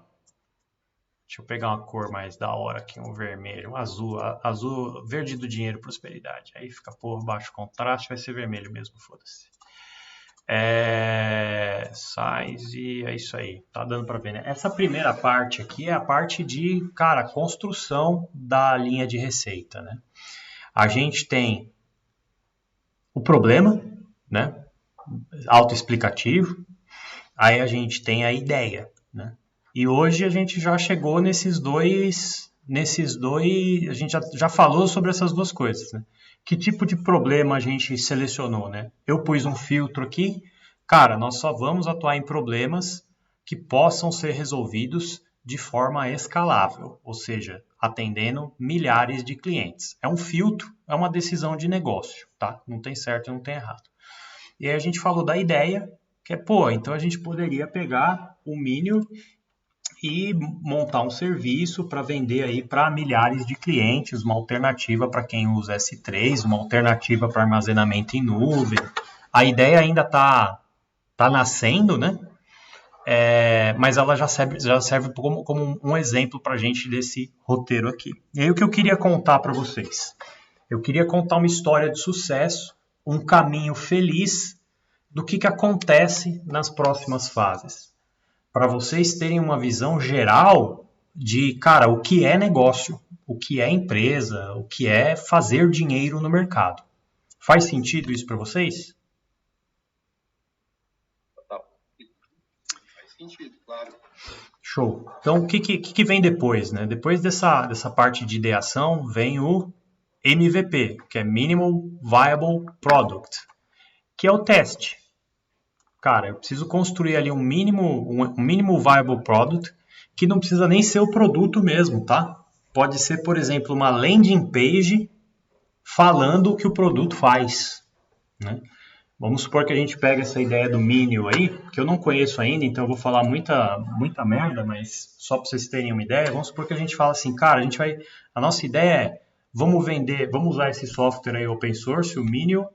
Deixa eu pegar uma cor mais da hora aqui, um vermelho, um azul, verde do dinheiro, prosperidade. Aí fica por baixo contraste, vai ser vermelho mesmo, foda-se. Size, é isso aí, tá dando pra ver, né? Essa primeira parte aqui é a parte de, cara, construção da linha de receita, né? A gente tem o problema, né? Autoexplicativo. Aí a gente tem a ideia, né? E hoje a gente já chegou nesses dois, a gente já falou sobre essas duas coisas, né? Que tipo de problema a gente selecionou, né? Eu pus um filtro aqui, cara, nós só vamos atuar em problemas que possam ser resolvidos de forma escalável, ou seja, atendendo milhares de clientes. É um filtro, é uma decisão de negócio, tá? Não tem certo e não tem errado. E aí a gente falou da ideia, que é, então a gente poderia pegar o Minio e montar um serviço para vender aí para milhares de clientes, uma alternativa para quem usa S3, uma alternativa para armazenamento em nuvem. A ideia ainda tá nascendo, né? Mas ela já serve como um exemplo para a gente desse roteiro aqui. E aí o que eu queria contar para vocês? Eu queria contar uma história de sucesso, um caminho feliz do que acontece nas próximas fases. Para vocês terem uma visão geral de, cara, o que é negócio. o que é empresa, o que é fazer dinheiro no mercado. Faz sentido isso para vocês? Faz sentido, claro. Show. Então, o que vem depois, né? Depois dessa parte de ideação, vem o MVP, que é Minimal Viable Product, que é o teste. Cara, eu preciso construir ali um mínimo viable product, que não precisa nem ser o produto mesmo, tá? Pode ser, por exemplo, uma landing page falando o que o produto faz, né? Vamos supor que a gente pega essa ideia do Minion aí, que eu não conheço ainda, então eu vou falar muita merda, mas só para vocês terem uma ideia, vamos supor que a gente fala assim, cara, a nossa ideia é, vamos usar esse software aí open source, o Minion,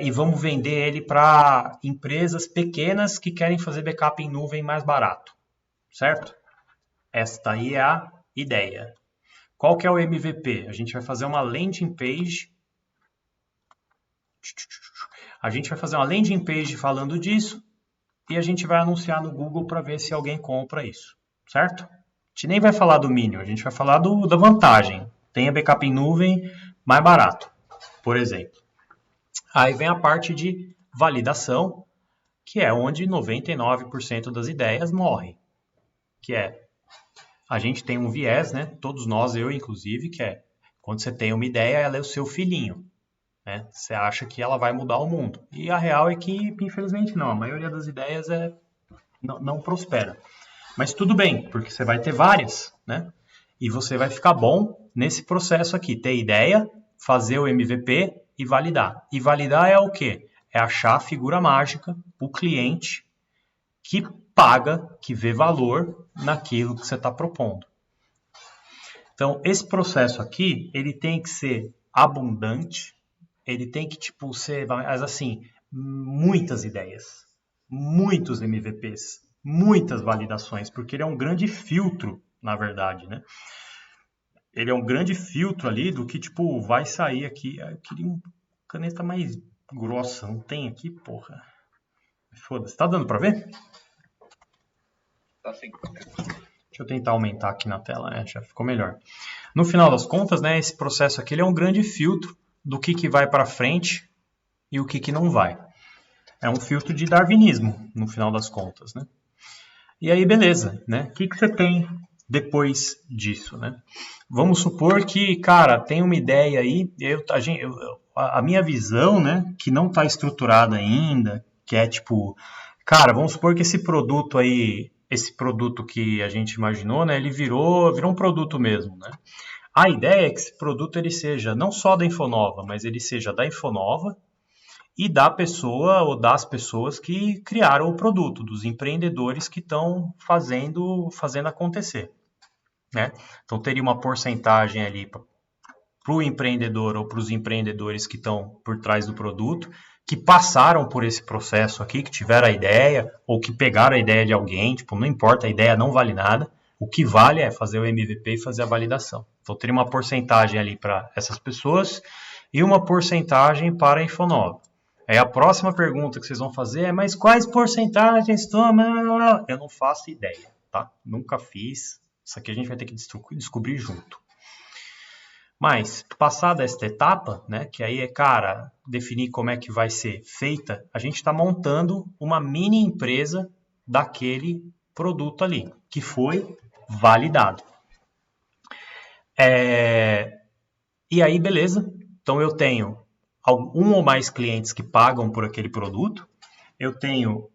e vamos vender ele para empresas pequenas que querem fazer backup em nuvem mais barato, certo? Esta aí é a ideia. Qual que é o MVP? A gente vai fazer uma landing page. A gente vai fazer uma landing page falando disso e a gente vai anunciar no Google para ver se alguém compra isso, certo? A gente nem vai falar do Minion, a gente vai falar da vantagem. Tenha backup em nuvem mais barato, por exemplo. Aí vem a parte de validação, que é onde 99% das ideias morrem. Que é, a gente tem um viés, né? Todos nós, eu inclusive, que é, quando você tem uma ideia, ela é o seu filhinho. Né? Você acha que ela vai mudar o mundo. E a real é que, infelizmente, não. A maioria das ideias não prospera. Mas tudo bem, porque você vai ter várias, né? E você vai ficar bom nesse processo aqui. Ter ideia, fazer o MVP e validar. E validar é o quê? É achar a figura mágica, o cliente que paga, que vê valor naquilo que você está propondo. Então, esse processo aqui, ele tem que ser abundante, ele tem que, ser, mas assim, muitas ideias, muitos MVPs, muitas validações, porque ele é um grande filtro, na verdade, né? Ele é um grande filtro ali do que, vai sair aqui. Eu queria uma caneta mais grossa, não tem aqui, porra. Foda-se, tá dando pra ver? Tá sim. Deixa eu tentar aumentar aqui na tela, né? Já ficou melhor. No final das contas, né, esse processo aqui ele é um grande filtro do que vai para frente e o que não vai. É um filtro de darwinismo, no final das contas, né? E aí, beleza, né? O que você tem depois disso, né? Vamos supor que, cara, tem uma ideia aí, a minha visão, né, que não está estruturada ainda, que é cara, vamos supor que esse produto aí, esse produto que a gente imaginou, né, ele virou um produto mesmo, né? A ideia é que esse produto ele seja não só da Infonova, mas ele seja da Infonova e da pessoa ou das pessoas que criaram o produto, dos empreendedores que estão fazendo acontecer. Né? Então teria uma porcentagem ali para o empreendedor ou para os empreendedores que estão por trás do produto, que passaram por esse processo aqui, que tiveram a ideia ou que pegaram a ideia de alguém, não importa, a ideia não vale nada. O que vale é fazer o MVP e fazer a validação. Então, teria uma porcentagem ali para essas pessoas e uma porcentagem para a Infonova. Aí a próxima pergunta que vocês vão fazer é, mas quais porcentagens toma? Eu não faço ideia, tá? Nunca fiz. Isso aqui a gente vai ter que descobrir junto. Mas, passada esta etapa, né, que aí é, cara, definir como é que vai ser feita, a gente está montando uma mini empresa daquele produto ali, que foi validado. E aí, beleza. Então, eu tenho um ou mais clientes que pagam por aquele produto. Eu tenho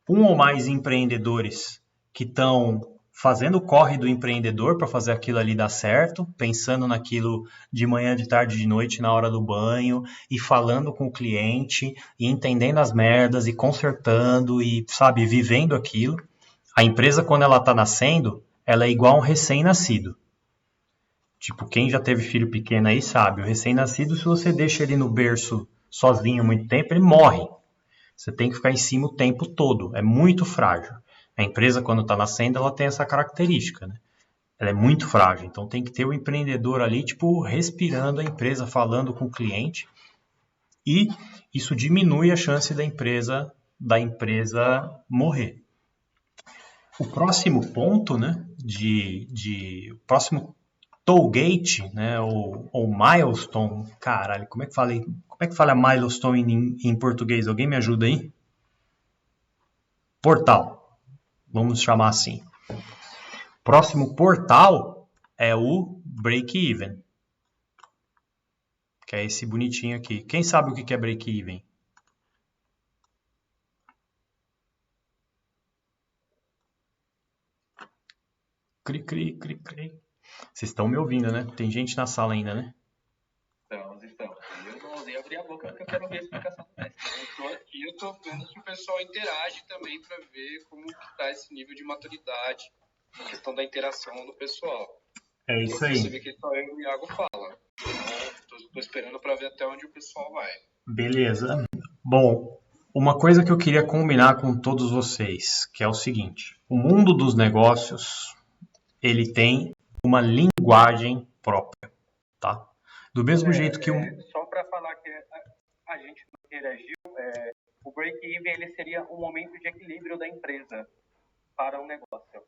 um ou mais empreendedores que estão fazendo o corre do empreendedor para fazer aquilo ali dar certo, pensando naquilo de manhã, de tarde, de noite, na hora do banho, e falando com o cliente, e entendendo as merdas, e consertando, e, sabe, vivendo aquilo. A empresa, quando ela está nascendo, ela é igual a um recém-nascido. Quem já teve filho pequeno aí sabe, o recém-nascido, se você deixa ele no berço sozinho muito tempo, ele morre. Você tem que ficar em cima o tempo todo, é muito frágil. A empresa, quando está nascendo, ela tem essa característica, né? Ela é muito frágil, então tem que ter o empreendedor ali, respirando a empresa, falando com o cliente, e isso diminui a chance da empresa morrer. O próximo ponto, né, o próximo tollgate, né, ou milestone, caralho, como é que fala milestone em português? Alguém me ajuda aí? Portal, vamos chamar assim. Próximo portal é o break-even, que é esse bonitinho aqui. Quem sabe o que é break-even? Cri, cri, cri, cri. Vocês estão me ouvindo, né? Tem gente na sala ainda, né? Estamos. Eu não ousei abrir a boca porque eu quero ver a explicação do mestre. Eu tô aqui, eu tô vendo que o pessoal interage também para ver como que tá esse nível de maturidade, a questão da interação do pessoal. É isso aí. Você vê que só eu e o Iago fala. Então, tô esperando para ver até onde o pessoal vai. Beleza. Bom, uma coisa que eu queria combinar com todos vocês, que é o seguinte: o mundo dos negócios, ele tem uma linguagem própria, tá? Do mesmo jeito que Só para falar que a gente não interagiu, o break-even ele seria um momento de equilíbrio da empresa para um negócio.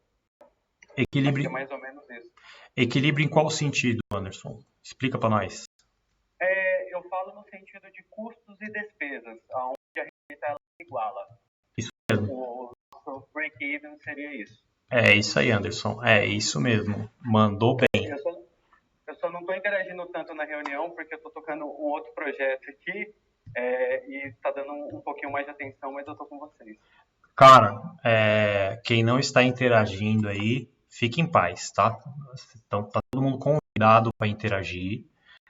equilíbrio, É mais ou menos isso. equilíbrio em qual sentido, Anderson? Explica para nós. Eu falo no sentido de custos e despesas, onde a receita ela se iguala. Isso mesmo. O nosso break-even seria isso. É isso aí, Anderson. É isso mesmo. Mandou bem. Eu só não estou interagindo tanto na reunião porque eu estou tocando um outro projeto aqui e está dando um pouquinho mais de atenção, mas eu estou com vocês. Cara, quem não está interagindo aí, fique em paz, tá? Então, tá todo mundo convidado para interagir,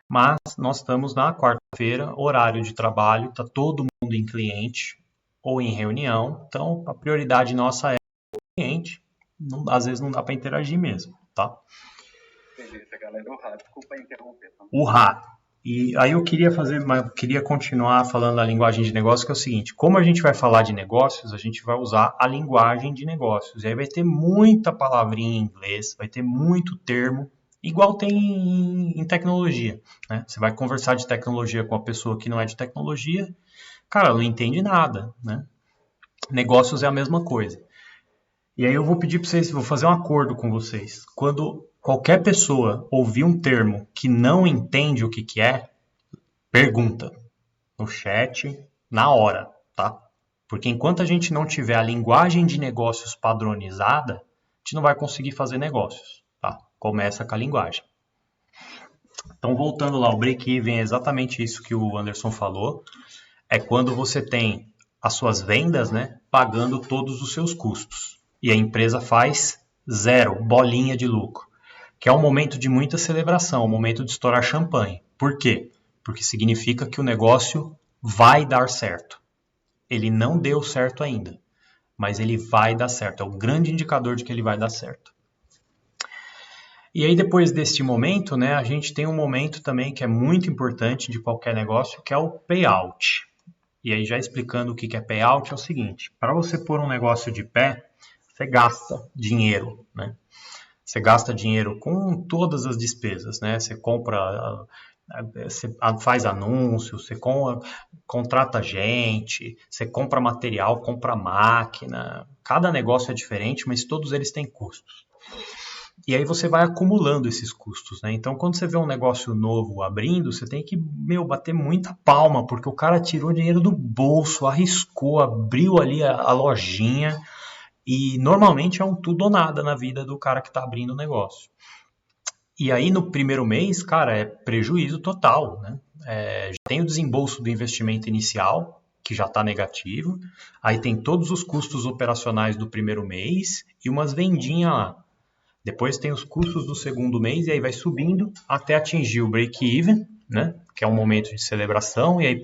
mas nós estamos na quarta-feira, horário de trabalho, tá todo mundo em cliente ou em reunião, então a prioridade nossa é o cliente, às vezes não dá para interagir mesmo, tá? Beleza, galera. Desculpa interromper. E aí eu queria continuar falando a linguagem de negócio, que é o seguinte: como a gente vai falar de negócios, a gente vai usar a linguagem de negócios. E aí vai ter muita palavrinha em inglês, vai ter muito termo, igual tem em tecnologia, né? Você vai conversar de tecnologia com uma pessoa que não é de tecnologia, cara, não entende nada, né? Negócios é a mesma coisa. E aí eu vou pedir para vocês, vou fazer um acordo com vocês. Quando qualquer pessoa ouvir um termo que não entende o que é, pergunta no chat na hora, tá? Porque enquanto a gente não tiver a linguagem de negócios padronizada, a gente não vai conseguir fazer negócios, tá? Começa com a linguagem. Então, voltando lá, o break-even é exatamente isso que o Anderson falou. É quando você tem as suas vendas, né, pagando todos os seus custos. E a empresa faz zero, bolinha de lucro. Que é um momento de muita celebração, um momento de estourar champanhe. Por quê? Porque significa que o negócio vai dar certo. Ele não deu certo ainda, mas ele vai dar certo. É o grande indicador de que ele vai dar certo. E aí, depois deste momento, né, a gente tem um momento também que é muito importante de qualquer negócio, que é o payout. E aí, já explicando o que é payout, é o seguinte: para você pôr um negócio de pé, você gasta dinheiro, né? Você gasta dinheiro com todas as despesas, né? Você compra, você faz anúncios, você contrata gente, você compra material, compra máquina. Cada negócio é diferente, mas todos eles têm custos. E aí você vai acumulando esses custos, né? Então, quando você vê um negócio novo abrindo, você tem que, bater muita palma, porque o cara tirou dinheiro do bolso, arriscou, abriu ali a lojinha. E normalmente é um tudo ou nada na vida do cara que está abrindo o negócio. E aí no primeiro mês, cara, é prejuízo total, né? Já tem o desembolso do investimento inicial, que já está negativo. Aí tem todos os custos operacionais do primeiro mês e umas vendinhas lá. Depois tem os custos do segundo mês e aí vai subindo até atingir o break-even, né? Que é um momento de celebração. E aí,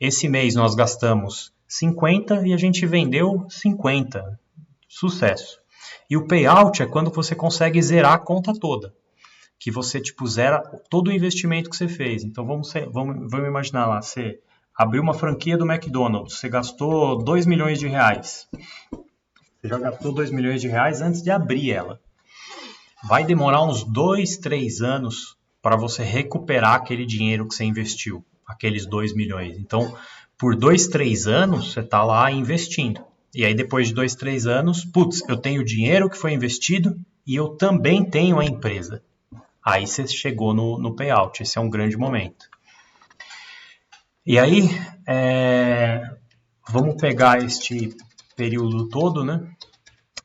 esse mês nós gastamos 50 e a gente vendeu 50. Sucesso. E o payout é quando você consegue zerar a conta toda. Que você, zera todo o investimento que você fez. Então, vamos imaginar lá, você abriu uma franquia do McDonald's, você gastou 2 milhões de reais. Você já gastou 2 milhões de reais antes de abrir ela. Vai demorar uns 2, 3 anos para você recuperar aquele dinheiro que você investiu, aqueles 2 milhões. Então, por 2, 3 anos, você está lá investindo. E aí, depois de 2, 3 anos, eu tenho o dinheiro que foi investido e eu também tenho a empresa. Aí você chegou no payout, esse é um grande momento. E aí, vamos pegar este período todo, né?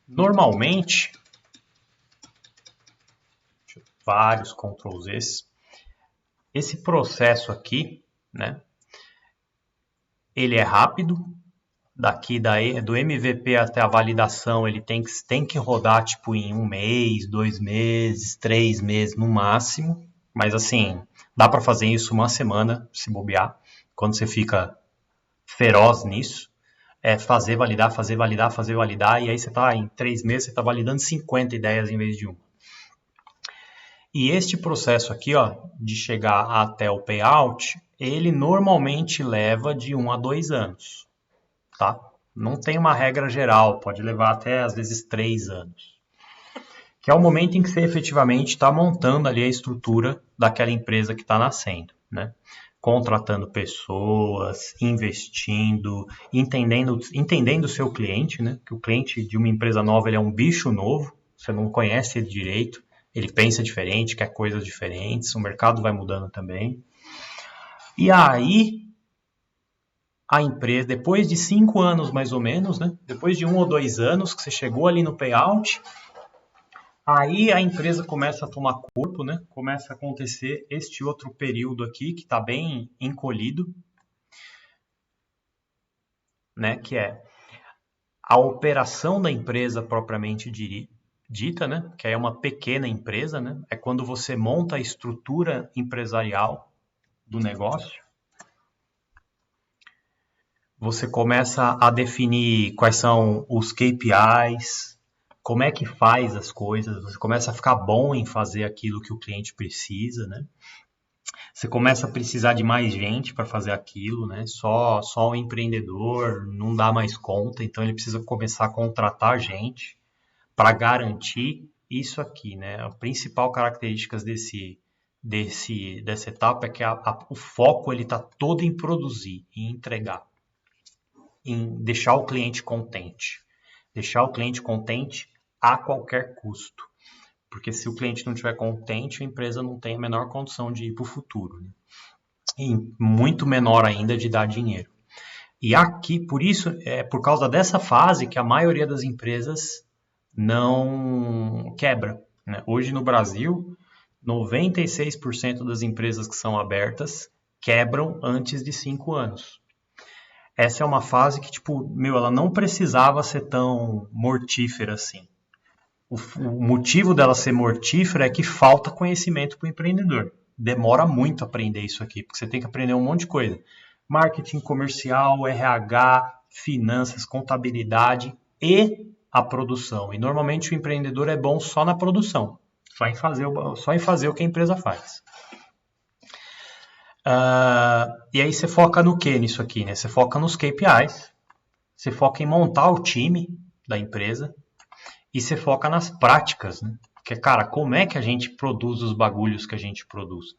Normalmente, vários Ctrl Z, esse processo aqui, né? Ele é rápido, daqui do MVP até a validação, ele tem que rodar tipo em 1 mês, 2 meses, 3 meses no máximo. Mas assim, dá para fazer isso uma semana, se bobear, quando você fica feroz nisso. É fazer, validar, e aí você tá em 3 meses, você tá validando 50 ideias em vez de uma. E este processo aqui, ó, de chegar até o payout, ele normalmente leva de 1 a 2 anos. Tá? Não tem uma regra geral, pode levar até às vezes 3 anos. Que é o momento em que você efetivamente está montando ali a estrutura daquela empresa que está nascendo, né? Contratando pessoas, investindo, entendendo o seu cliente, né? Que o cliente de uma empresa nova ele é um bicho novo, você não conhece ele direito, ele pensa diferente, quer coisas diferentes, o mercado vai mudando também. E aí a empresa, depois de 5 anos mais ou menos, né? Depois de 1 ou 2 anos que você chegou ali no payout, aí a empresa começa a tomar corpo, né? Começa a acontecer este outro período aqui que está bem encolhido, né? Que é a operação da empresa propriamente dita, né? Que é uma pequena empresa, né? É quando você monta a estrutura empresarial do negócio. Você começa a definir quais são os KPIs, como é que faz as coisas, você começa a ficar bom em fazer aquilo que o cliente precisa, né? Você começa a precisar de mais gente para fazer aquilo, né? Só o empreendedor não dá mais conta, então ele precisa começar a contratar gente para garantir isso aqui, né? A principal característica dessa etapa é que o foco ele está todo em produzir, em entregar, em deixar o cliente contente. Deixar o cliente contente a qualquer custo. Porque se o cliente não estiver contente, a empresa não tem a menor condição de ir para o futuro. Né? E muito menor ainda de dar dinheiro. E aqui, por isso, é por causa dessa fase que a maioria das empresas não quebra. Né? Hoje no Brasil, 96% das empresas que são abertas quebram antes de 5 anos. Essa é uma fase que, tipo, ela não precisava ser tão mortífera assim. O motivo dela ser mortífera é que falta conhecimento para o empreendedor. Demora muito aprender isso aqui, porque você tem que aprender um monte de coisa. Marketing comercial, RH, finanças, contabilidade e a produção. E normalmente o empreendedor é bom só na produção, só em fazer o que a empresa faz. E aí você foca no que nisso aqui? Né? Você foca nos KPIs, você foca em montar o time da empresa, e você foca nas práticas, né? Que é, cara, como é que a gente produz os bagulhos que a gente produz?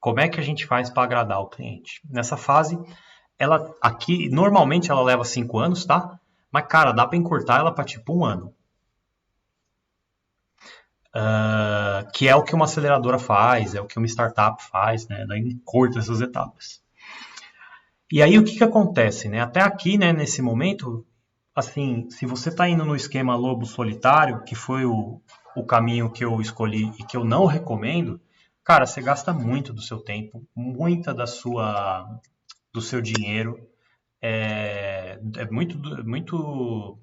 Como é que a gente faz para agradar o cliente? Nessa fase, ela aqui, normalmente ela leva 5 anos, tá? Mas, cara, dá para encurtar ela para tipo 1 ano. Que é o que uma aceleradora faz, é o que uma startup faz, né? Daí encurta essas etapas. E aí o que acontece, né? Até aqui, né, nesse momento, assim, se você está indo no esquema lobo solitário, que foi o caminho que eu escolhi e que eu não recomendo, cara, você gasta muito do seu tempo, muita do seu dinheiro, é muito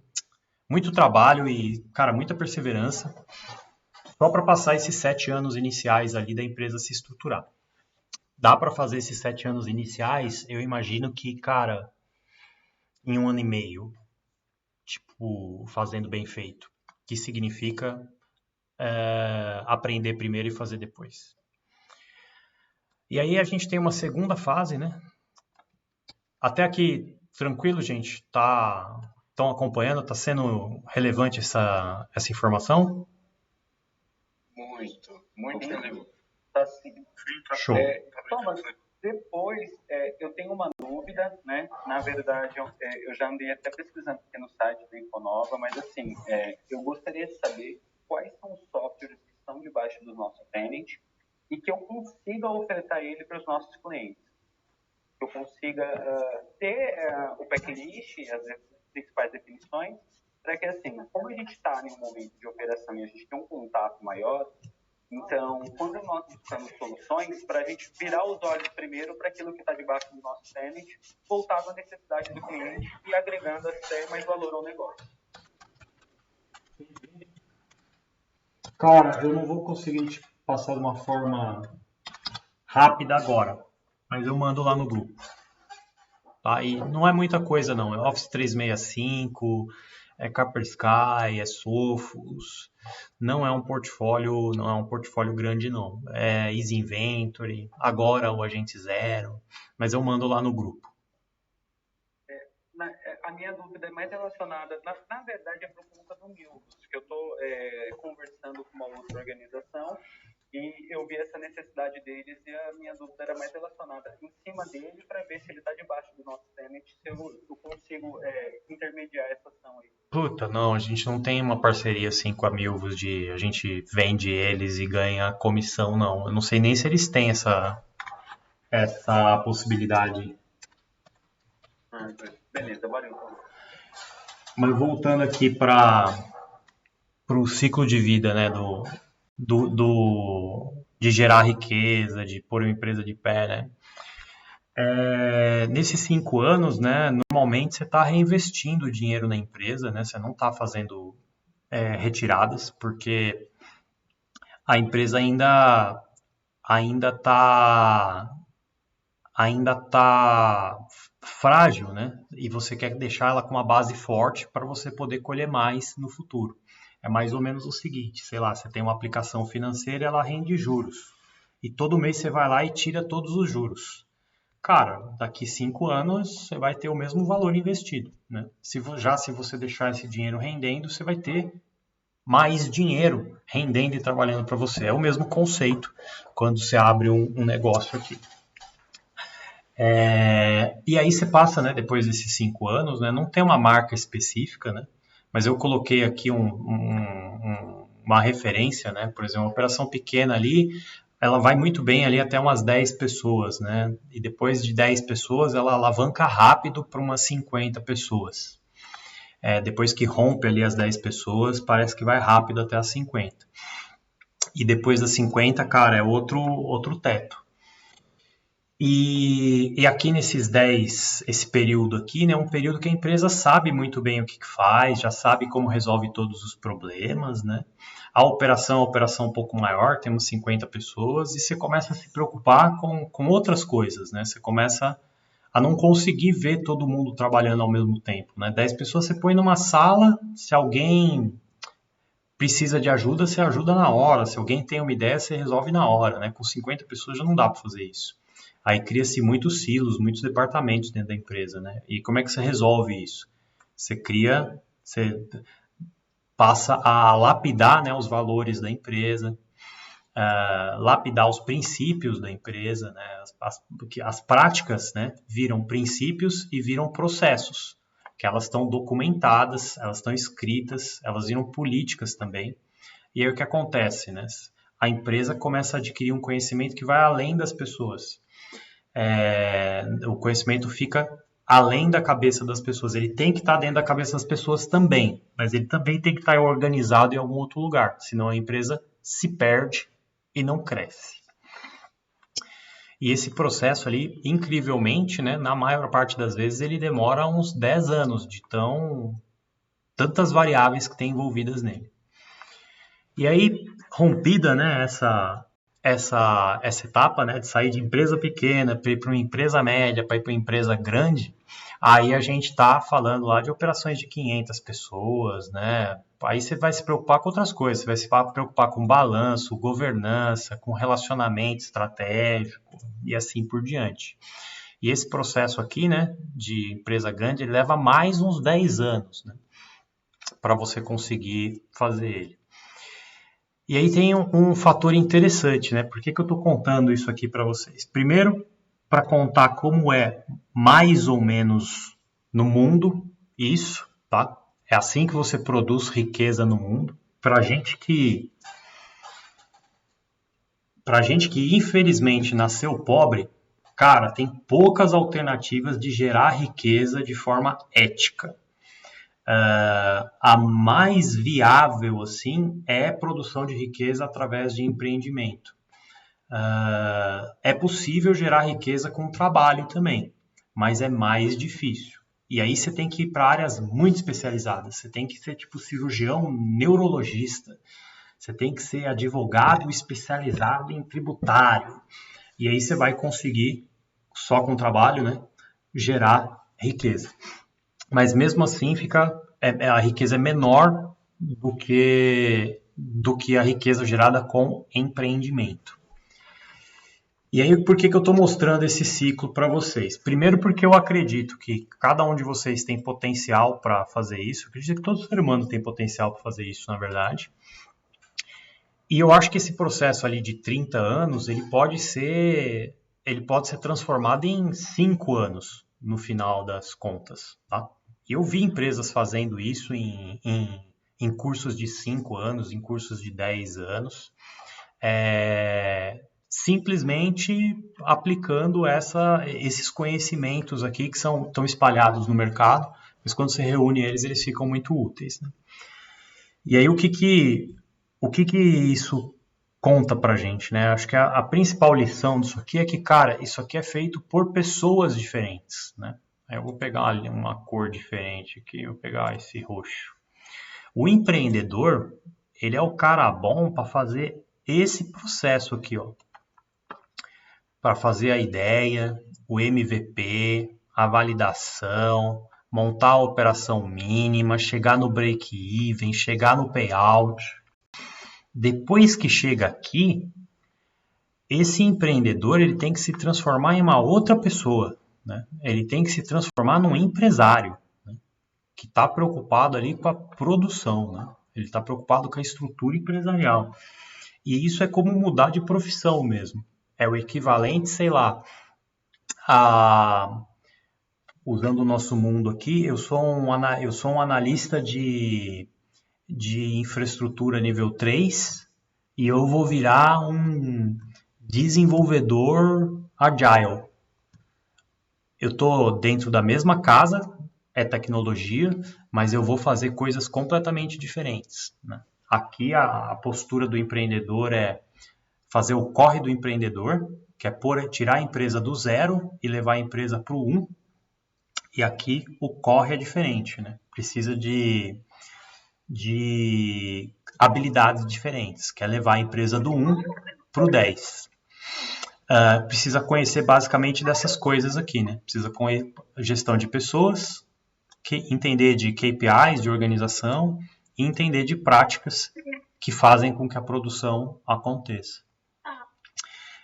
trabalho e, cara, muita perseverança, só para passar esses 7 anos iniciais ali da empresa se estruturar. Dá para fazer esses 7 anos iniciais, eu imagino que, cara, em 1 ano e meio, tipo, fazendo bem feito, que significa aprender primeiro e fazer depois. E aí a gente tem uma segunda fase, né? Até aqui, tranquilo, gente? Estão acompanhando? Está sendo relevante essa informação? Muito relevante. Tá sim. Show. Thomas, depois, eu tenho uma dúvida, né? Na verdade, eu já andei até pesquisando aqui no site da Infonova, mas assim, eu gostaria de saber quais são os softwares que solução debaixo do nosso tenant e que eu consiga ofertar ele para os nossos clientes. Que eu consiga ter o backlist, as principais definições, para que, assim, como a gente está em um momento de operação e a gente tem um contato maior, então, quando nós buscamos soluções, para a gente virar os olhos primeiro para aquilo que está debaixo do nosso tenant, voltado à necessidade do cliente e agregando até mais valor ao negócio. Cara, eu não vou conseguir te passar de uma forma rápida agora, mas eu mando lá no grupo. Tá? E não é muita coisa não, é Office 365, é Kaspersky, é Sophos, não é um portfólio grande não. É Easy Inventory, agora o Agente Zero, mas eu mando lá no grupo. A minha dúvida é mais relacionada, na verdade, é por conta do Milvus, que eu estou conversando com uma outra organização e eu vi essa necessidade deles e a minha dúvida era mais relacionada em cima dele para ver se ele está debaixo do nosso tenant, se eu consigo intermediar essa ação aí. Puta, não, a gente não tem uma parceria assim com a Milvus de a gente vende eles e ganha comissão, não. Eu não sei nem se eles têm essa possibilidade. Beleza, valeu. Mas voltando aqui para o ciclo de vida, né, de gerar riqueza, de pôr uma empresa de pé, né? Nesses 5 anos, né, normalmente você está reinvestindo dinheiro na empresa, né? Você não está fazendo retiradas, porque a empresa ainda está frágil, né? E você quer deixar ela com uma base forte para você poder colher mais no futuro. É mais ou menos o seguinte, sei lá, você tem uma aplicação financeira e ela rende juros. E todo mês você vai lá e tira todos os juros. Cara, daqui 5 anos você vai ter o mesmo valor investido, né? Se você deixar esse dinheiro rendendo, você vai ter mais dinheiro rendendo e trabalhando para você. É o mesmo conceito quando você abre um negócio aqui. E aí você passa, né, depois desses 5 anos, né, não tem uma marca específica, né, mas eu coloquei aqui uma referência, né, por exemplo, uma operação pequena ali, ela vai muito bem ali até umas 10 pessoas, né, e depois de 10 pessoas ela alavanca rápido para umas 50 pessoas. Depois que rompe ali as 10 pessoas, parece que vai rápido até as 50. E depois das 50, cara, é outro teto. E aqui nesses 10, esse período aqui, né, é um período que a empresa sabe muito bem o que faz, já sabe como resolve todos os problemas, né? A operação é uma operação um pouco maior, temos 50 pessoas, e você começa a se preocupar com outras coisas, né? Você começa a não conseguir ver todo mundo trabalhando ao mesmo tempo, né? 10 pessoas você põe numa sala, se alguém precisa de ajuda, você ajuda na hora, se alguém tem uma ideia, você resolve na hora, né? Com 50 pessoas já não dá para fazer isso. Aí cria-se muitos silos, muitos departamentos dentro da empresa, né? E como é que você resolve isso? Você passa a lapidar, né, os valores da empresa, lapidar os princípios da empresa, né? As práticas, né, viram princípios e viram processos, que elas estão documentadas, elas estão escritas, elas viram políticas também. E aí o que acontece, né? A empresa começa a adquirir um conhecimento que vai além das pessoas. O conhecimento fica além da cabeça das pessoas. Ele tem que estar dentro da cabeça das pessoas também, mas ele também tem que estar organizado em algum outro lugar, senão a empresa se perde e não cresce. E esse processo ali, incrivelmente, né, na maior parte das vezes, ele demora uns 10 anos de tantas variáveis que tem envolvidas nele. E aí, rompida, né, essa etapa, né, de sair de empresa pequena para ir para uma empresa média, para ir para uma empresa grande, aí a gente está falando lá de operações de 500 pessoas, né? Aí você vai se preocupar com outras coisas, você vai se preocupar com balanço, governança, com relacionamento estratégico e assim por diante. E esse processo aqui, né, de empresa grande, ele leva mais uns 10 anos, né, para você conseguir fazer ele. E aí tem um fator interessante, né? Por que eu estou contando isso aqui para vocês? Primeiro, para contar como é mais ou menos no mundo isso, tá? É assim que você produz riqueza no mundo. Para gente que Pra gente que infelizmente nasceu pobre, cara, tem poucas alternativas de gerar riqueza de forma ética. A mais viável, assim, é produção de riqueza através de empreendimento. É possível gerar riqueza com trabalho também, mas é mais difícil. E aí você tem que ir para áreas muito especializadas. Você tem que ser tipo cirurgião neurologista. Você tem que ser advogado especializado em tributário. E aí você vai conseguir, só com trabalho, né, gerar riqueza. Mas mesmo assim a riqueza é menor do que a riqueza gerada com empreendimento. E aí, por que eu estou mostrando esse ciclo para vocês? Primeiro, porque eu acredito que cada um de vocês tem potencial para fazer isso. Eu acredito que todo ser humano tem potencial para fazer isso, na verdade. E eu acho que esse processo ali de 30 anos, ele pode ser transformado em 5 anos, no final das contas, tá? Eu vi empresas fazendo isso em cursos de 5 anos, em cursos de 10 anos. Simplesmente aplicando esses conhecimentos aqui que estão espalhados no mercado, mas quando você reúne eles ficam muito úteis, né? E aí o que isso conta pra gente, né? Acho que a principal lição disso aqui é que, cara, isso aqui é feito por pessoas diferentes, né? Aí eu vou pegar uma cor diferente aqui, eu vou pegar esse roxo. O empreendedor, ele é o cara bom para fazer esse processo aqui, ó. Para fazer a ideia, o MVP, a validação, montar a operação mínima, chegar no break-even, chegar no payout. Depois que chega aqui, esse empreendedor ele tem que se transformar em uma outra pessoa, né? Ele tem que se transformar num empresário, né? Que está preocupado ali com a produção, né? Ele está preocupado com a estrutura empresarial. E isso é como mudar de profissão mesmo. É o equivalente, sei lá, usando o nosso mundo aqui, eu sou um analista de infraestrutura nível 3 e eu vou virar um desenvolvedor agile. Eu estou dentro da mesma casa, é tecnologia, mas eu vou fazer coisas completamente diferentes, né? Aqui a postura do empreendedor é fazer o corre do empreendedor, que é tirar a empresa do 0 e levar a empresa para o 1. E aqui o corre é diferente, né? Precisa de habilidades diferentes, que é levar a empresa do 1 para o 10. Precisa conhecer basicamente dessas coisas aqui, né? Precisa conhecer gestão de pessoas, entender de KPIs, de organização, e entender de práticas que fazem com que a produção aconteça.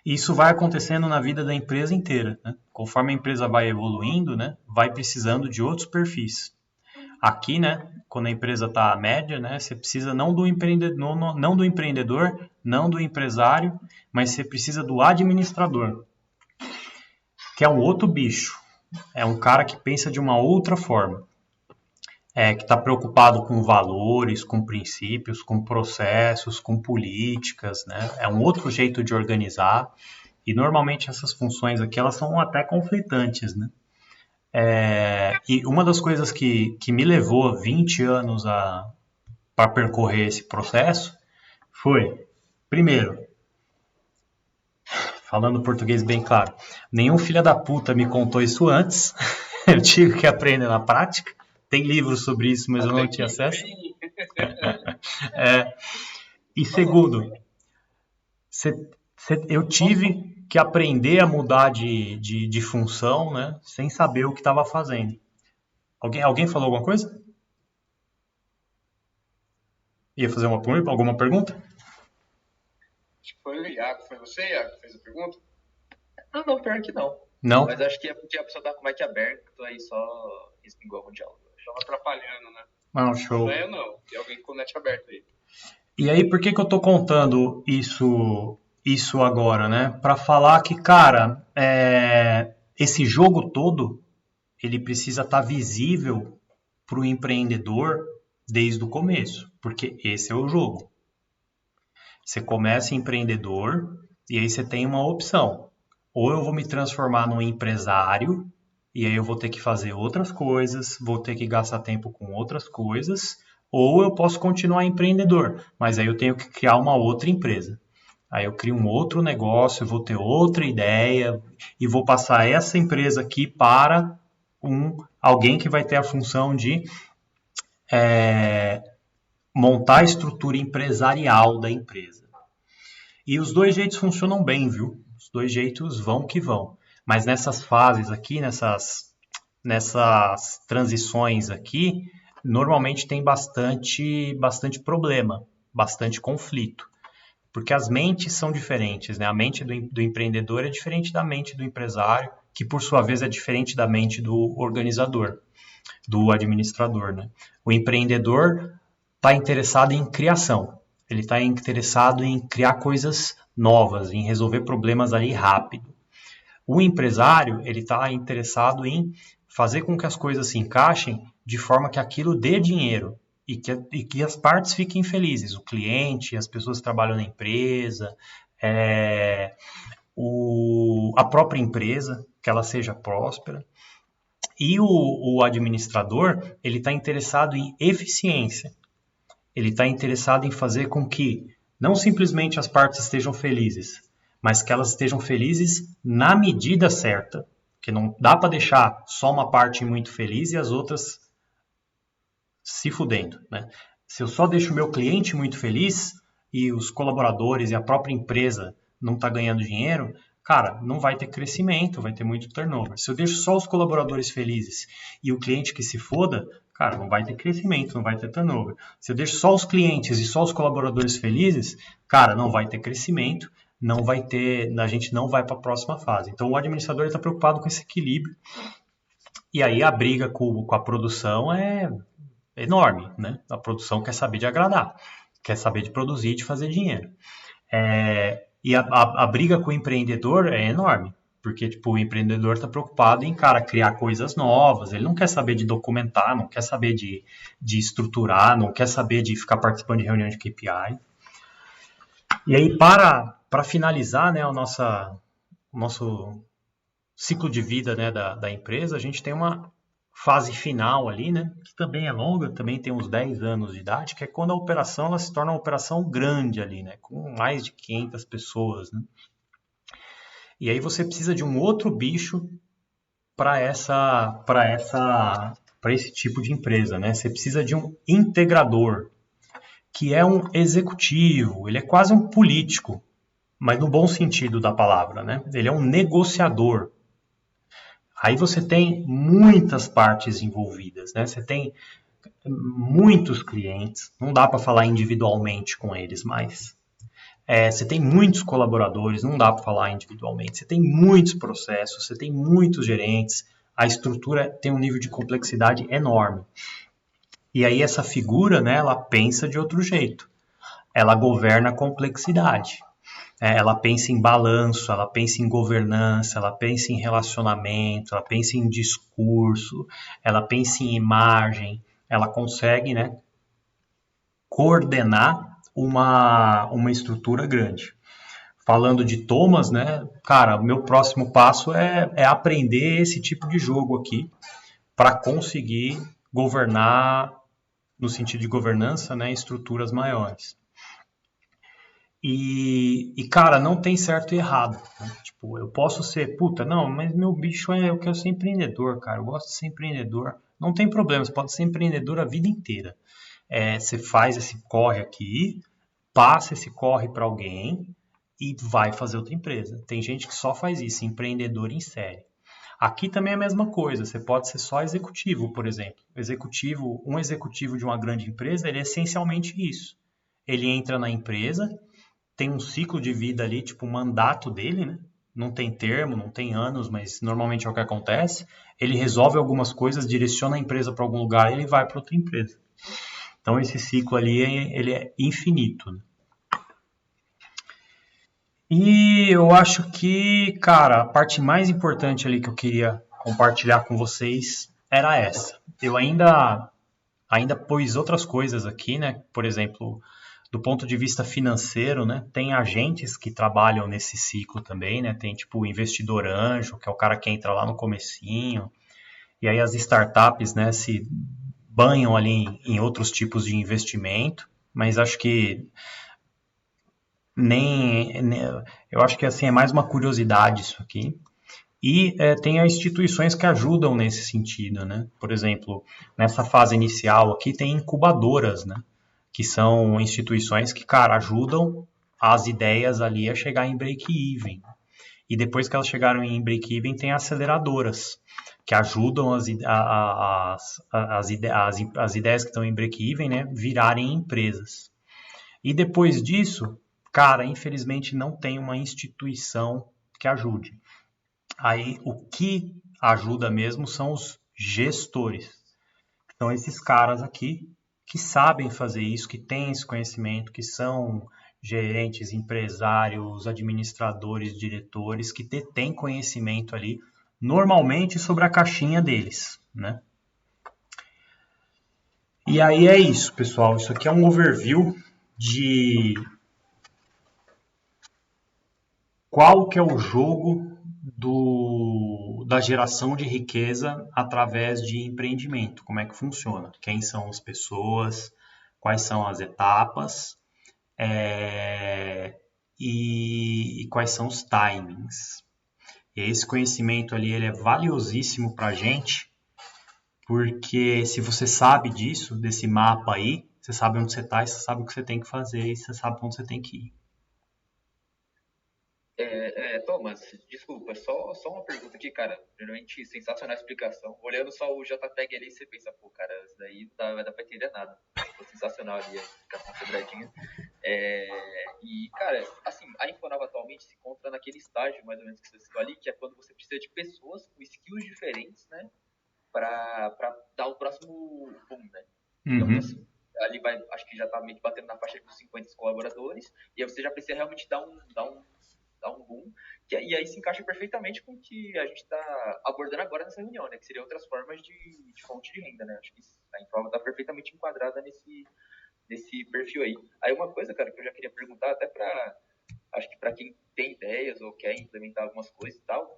Isso vai acontecendo na vida da empresa inteira, né? Conforme a empresa vai evoluindo, né, vai precisando de outros perfis. Aqui, né, quando a empresa está média, né, você precisa não do empreendedor, não do empresário, mas você precisa do administrador, que é um outro bicho. É um cara que pensa de uma outra forma. Que está preocupado com valores, com princípios, com processos, com políticas, né? É um outro jeito de organizar e normalmente essas funções aqui elas são até conflitantes, né? E uma das coisas que me levou 20 anos para percorrer esse processo foi, primeiro, falando português bem claro, nenhum filho da puta me contou isso antes, eu tive que aprender na prática. Tem livros sobre isso, mas eu não tinha acesso. E segundo, eu tive que aprender a mudar de função, né, sem saber o que estava fazendo. Alguém falou alguma coisa? Ia fazer alguma pergunta? Acho que foi o Iago. Foi você, Iago, que fez a pergunta? Não, pior que não. Não? Mas acho que é porque a pessoa tá com o mic aberto, aí só respingou algum diálogo. Estava atrapalhando, né? Não, show. Não é eu não. Tem alguém com o net aberto aí. E aí, por que eu tô contando isso agora, né? Para falar que, cara, esse jogo todo, ele precisa estar visível para o empreendedor desde o começo, porque esse é o jogo. Você começa empreendedor, E aí você tem uma opção. Ou eu vou me transformar num empresário, e aí eu vou ter que fazer outras coisas, vou ter que gastar tempo com outras coisas, ou eu posso continuar empreendedor, mas aí eu tenho que criar uma outra empresa. Aí eu crio um outro negócio, eu vou ter outra ideia e vou passar essa empresa aqui para alguém que vai ter a função de montar a estrutura empresarial da empresa. E os dois jeitos funcionam bem, viu? Os dois jeitos vão que vão. Mas nessas fases aqui, nessas transições aqui, normalmente tem bastante problema, bastante conflito. Porque as mentes são diferentes, né? A mente do empreendedor é diferente da mente do empresário, que por sua vez é diferente da mente do organizador, do administrador, né? O empreendedor está interessado em criação, ele está interessado em criar coisas novas, em resolver problemas ali rápido. O empresário, ele está interessado em fazer com que as coisas se encaixem de forma que aquilo dê dinheiro e que as partes fiquem felizes, o cliente, as pessoas que trabalham na empresa, a própria empresa, que ela seja próspera. E o administrador, ele está interessado em eficiência. Ele está interessado em fazer com que não simplesmente as partes estejam felizes, mas que elas estejam felizes na medida certa. Porque não dá para deixar só uma parte muito feliz e as outras se fudendo, né? Se eu só deixo o meu cliente muito feliz e os colaboradores e a própria empresa não está ganhando dinheiro, cara, não vai ter crescimento, vai ter muito turnover. Se eu deixo só os colaboradores felizes e o cliente que se foda, cara, não vai ter crescimento, não vai ter turnover. Se eu deixo só os clientes e só os colaboradores felizes, cara, não vai ter crescimento, a gente não vai para a próxima fase. Então o administrador está preocupado com esse equilíbrio. E aí a briga com a produção é enorme, né? A produção quer saber de agradar, quer saber de produzir e de fazer dinheiro. E a briga com o empreendedor é enorme, porque tipo, o empreendedor está preocupado em, cara, criar coisas novas, ele não quer saber de documentar, não quer saber de estruturar, não quer saber de ficar participando de reunião de KPI. E aí, para finalizar, né, o nosso ciclo de vida, né, da empresa, a gente tem uma fase final ali, né, que também é longa, também tem uns 10 anos de idade, que é quando a operação ela se torna uma operação grande ali, né, com mais de 500 pessoas, né. E aí você precisa de um outro bicho para esse tipo de empresa, né? Você precisa de um integrador, que é um executivo, ele é quase um político, mas no bom sentido da palavra, né? Ele é um negociador. Aí você tem muitas partes envolvidas, né? Você tem muitos clientes, não dá para falar individualmente com eles mais. Você tem muitos colaboradores, não dá para falar individualmente. Você tem muitos processos, você tem muitos gerentes, a estrutura tem um nível de complexidade enorme. E aí essa figura, né, ela pensa de outro jeito. Ela governa a complexidade. Ela pensa em balanço, ela pensa em governança, ela pensa em relacionamento, ela pensa em discurso, ela pensa em imagem. Ela consegue, né, coordenar uma estrutura grande. Falando de Thomas, né, cara, o meu próximo passo é aprender esse tipo de jogo aqui para conseguir governar, no sentido de governança, né, estruturas maiores. E cara, não tem certo e errado. Né? Tipo, eu posso ser, não, mas meu bicho eu quero ser empreendedor, cara, eu gosto de ser empreendedor. Não tem problema, você pode ser empreendedor a vida inteira. Você faz esse corre aqui, passa esse corre para alguém e vai fazer outra empresa. Tem gente que só faz isso, empreendedor em série. Aqui também é a mesma coisa, você pode ser só executivo, por exemplo. Um executivo de uma grande empresa, ele é essencialmente isso. Ele entra na empresa, tem um ciclo de vida ali, tipo o mandato dele, né? Não tem termo, não tem anos, mas normalmente é o que acontece. Ele resolve algumas coisas, direciona a empresa para algum lugar e ele vai para outra empresa. Então, esse ciclo ali, ele é infinito. Né? E eu acho que, cara, a parte mais importante ali que eu queria compartilhar com vocês era essa. Eu ainda pus outras coisas aqui, né? Por exemplo, Do ponto de vista financeiro, né, tem agentes que trabalham nesse ciclo também, né, tem tipo o investidor anjo, que é o cara que entra lá no comecinho, e aí as startups, né, se banham ali em outros tipos de investimento, mas acho que eu acho que assim é mais uma curiosidade isso aqui. E tem as instituições que ajudam nesse sentido, né? Por exemplo, nessa fase inicial aqui tem incubadoras, né? Que são instituições que, cara, ajudam as ideias ali a chegar em break-even. E depois que elas chegaram em break-even, tem aceleradoras, que ajudam as ideias que estão em break-even, né, virarem empresas. E depois disso, cara, infelizmente não tem uma instituição que ajude. Aí o que ajuda mesmo são os gestores. Então esses caras aqui que sabem fazer isso, que têm esse conhecimento, que são gerentes, empresários, administradores, diretores, que têm conhecimento ali, normalmente sobre a caixinha deles, né? E aí é isso, pessoal. Isso aqui é um overview de qual que é o jogo da geração de riqueza através de empreendimento. Como é que funciona? Quem são as pessoas? Quais são as etapas? E quais são os timings? E esse conhecimento ali ele é valiosíssimo para a gente, porque se você sabe disso, desse mapa aí, você sabe onde você está, você sabe o que você tem que fazer e você sabe onde você tem que ir. Thomas, desculpa, só uma pergunta aqui, cara. Realmente sensacional a explicação. Olhando só o JPEG ali, você pensa, pô, cara, isso daí não vai dar pra entender nada. Ficou sensacional ali a explicação quebradinha. E, cara, assim, a Infonava atualmente se encontra naquele estágio, mais ou menos, que você citou ali, que é quando você precisa de pessoas com skills diferentes, né, pra dar o próximo boom, né? Digamos assim. Ali acho que já tá meio que batendo na faixa dos 50 colaboradores, e aí você já precisa realmente dar um boom, e aí se encaixa perfeitamente com o que a gente está abordando agora nessa reunião, né? Que seria outras formas de fonte de renda, né? Acho que a Infonava está perfeitamente enquadrada nesse perfil aí. Aí uma coisa, cara, que eu já queria perguntar até acho que para quem tem ideias ou quer implementar algumas coisas e tal,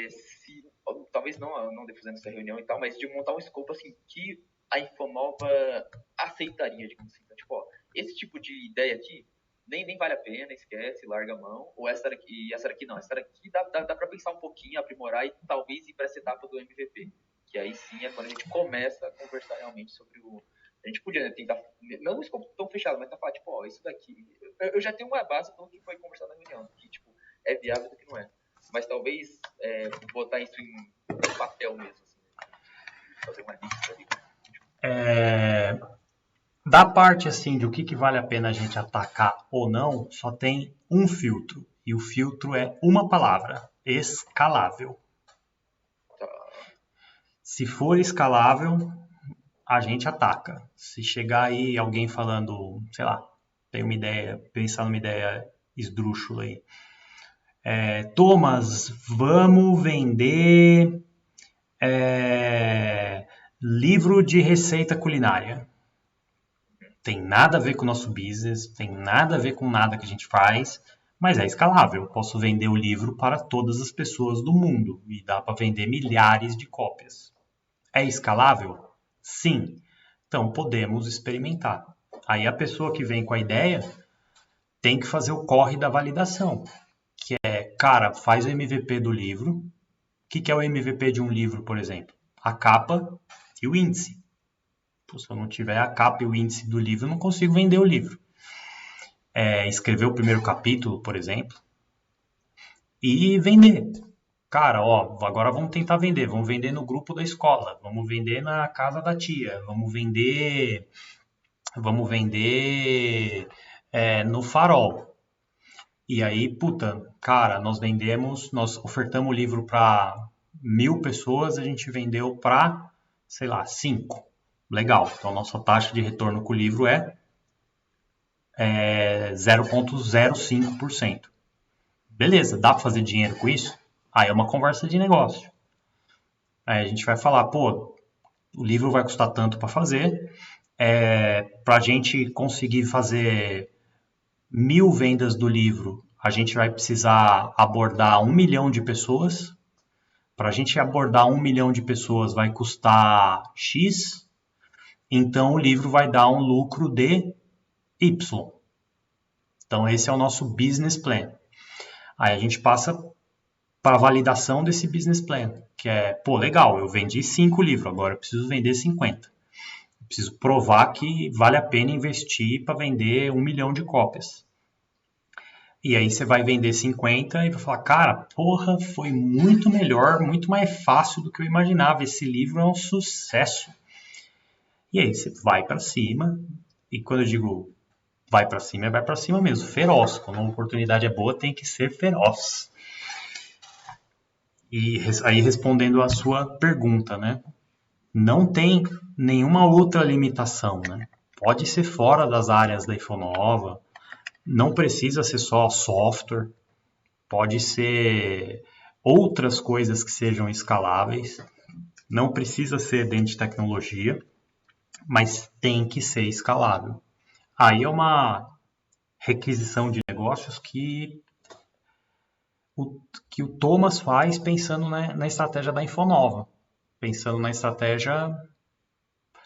se, talvez não defusando essa reunião e tal, mas de montar um escopo assim que a Infonava aceitaria, digamos assim. Então, tipo, ó, esse tipo de ideia aqui nem vale a pena, esquece, larga a mão, ou essa daqui não, essa daqui dá para pensar um pouquinho, aprimorar e talvez ir para essa etapa do MVP, que aí sim é quando a gente começa a conversar realmente sobre a gente podia, né, tentar, não um escopo tão fechado, mas tá falando, tipo, ó, isso daqui, eu já tenho uma base do que foi conversado na reunião, que, tipo, é viável do que não é, mas talvez botar isso em papel mesmo, assim, fazer uma lista ali. Da parte assim de o que vale a pena a gente atacar ou não, só tem um filtro. E o filtro é uma palavra: escalável. Se for escalável, a gente ataca. Se chegar aí alguém falando, sei lá, tem uma ideia, pensar numa ideia esdrúxula aí. Thomas, vamos vender livro de receita culinária. Tem nada a ver com o nosso business, tem nada a ver com nada que a gente faz, mas é escalável. Eu posso vender o livro para todas as pessoas do mundo e dá para vender milhares de cópias. É escalável? Sim. Então podemos experimentar. Aí a pessoa que vem com a ideia tem que fazer o corre da validação, que é, cara, faz o MVP do livro. O que é o MVP de um livro, por exemplo? A capa e o índice. Se eu não tiver a capa e o índice do livro, eu não consigo vender o livro. Escrever o primeiro capítulo, por exemplo, e vender. Cara, ó, agora vamos tentar vender. Vamos vender no grupo da escola, vamos vender na casa da tia, vamos vender no farol. E aí, puta, cara, nós ofertamos o livro para 1.000 pessoas, a gente vendeu para, sei lá, 5. Legal, então nossa taxa de retorno com o livro é 0,05%. Beleza, dá para fazer dinheiro com isso? Aí é uma conversa de negócio. Aí a gente vai falar, pô, o livro vai custar tanto para fazer, para a gente conseguir fazer 1.000 vendas do livro, a gente vai precisar abordar 1 milhão de pessoas. Para a gente abordar 1 milhão de pessoas vai custar X, então o livro vai dar um lucro de Y. Então esse é o nosso business plan. Aí a gente passa para a validação desse business plan, que é, legal, eu vendi 5 livros, agora eu preciso vender 50. Eu preciso provar que vale a pena investir para vender 1 milhão de cópias. E aí você vai vender 50 e vai falar, cara, foi muito melhor, muito mais fácil do que eu imaginava. Esse livro é um sucesso. E aí você vai para cima, e quando eu digo vai para cima, é vai para cima mesmo, feroz. Quando uma oportunidade é boa, tem que ser feroz. E aí respondendo a sua pergunta, né? Não tem nenhuma outra limitação, né? Pode ser fora das áreas da Infonova, não precisa ser só software, pode ser outras coisas que sejam escaláveis, não precisa ser dentro de tecnologia, mas tem que ser escalável. Aí é uma requisição de negócios que o Thomas faz pensando na estratégia da Infonova, pensando na estratégia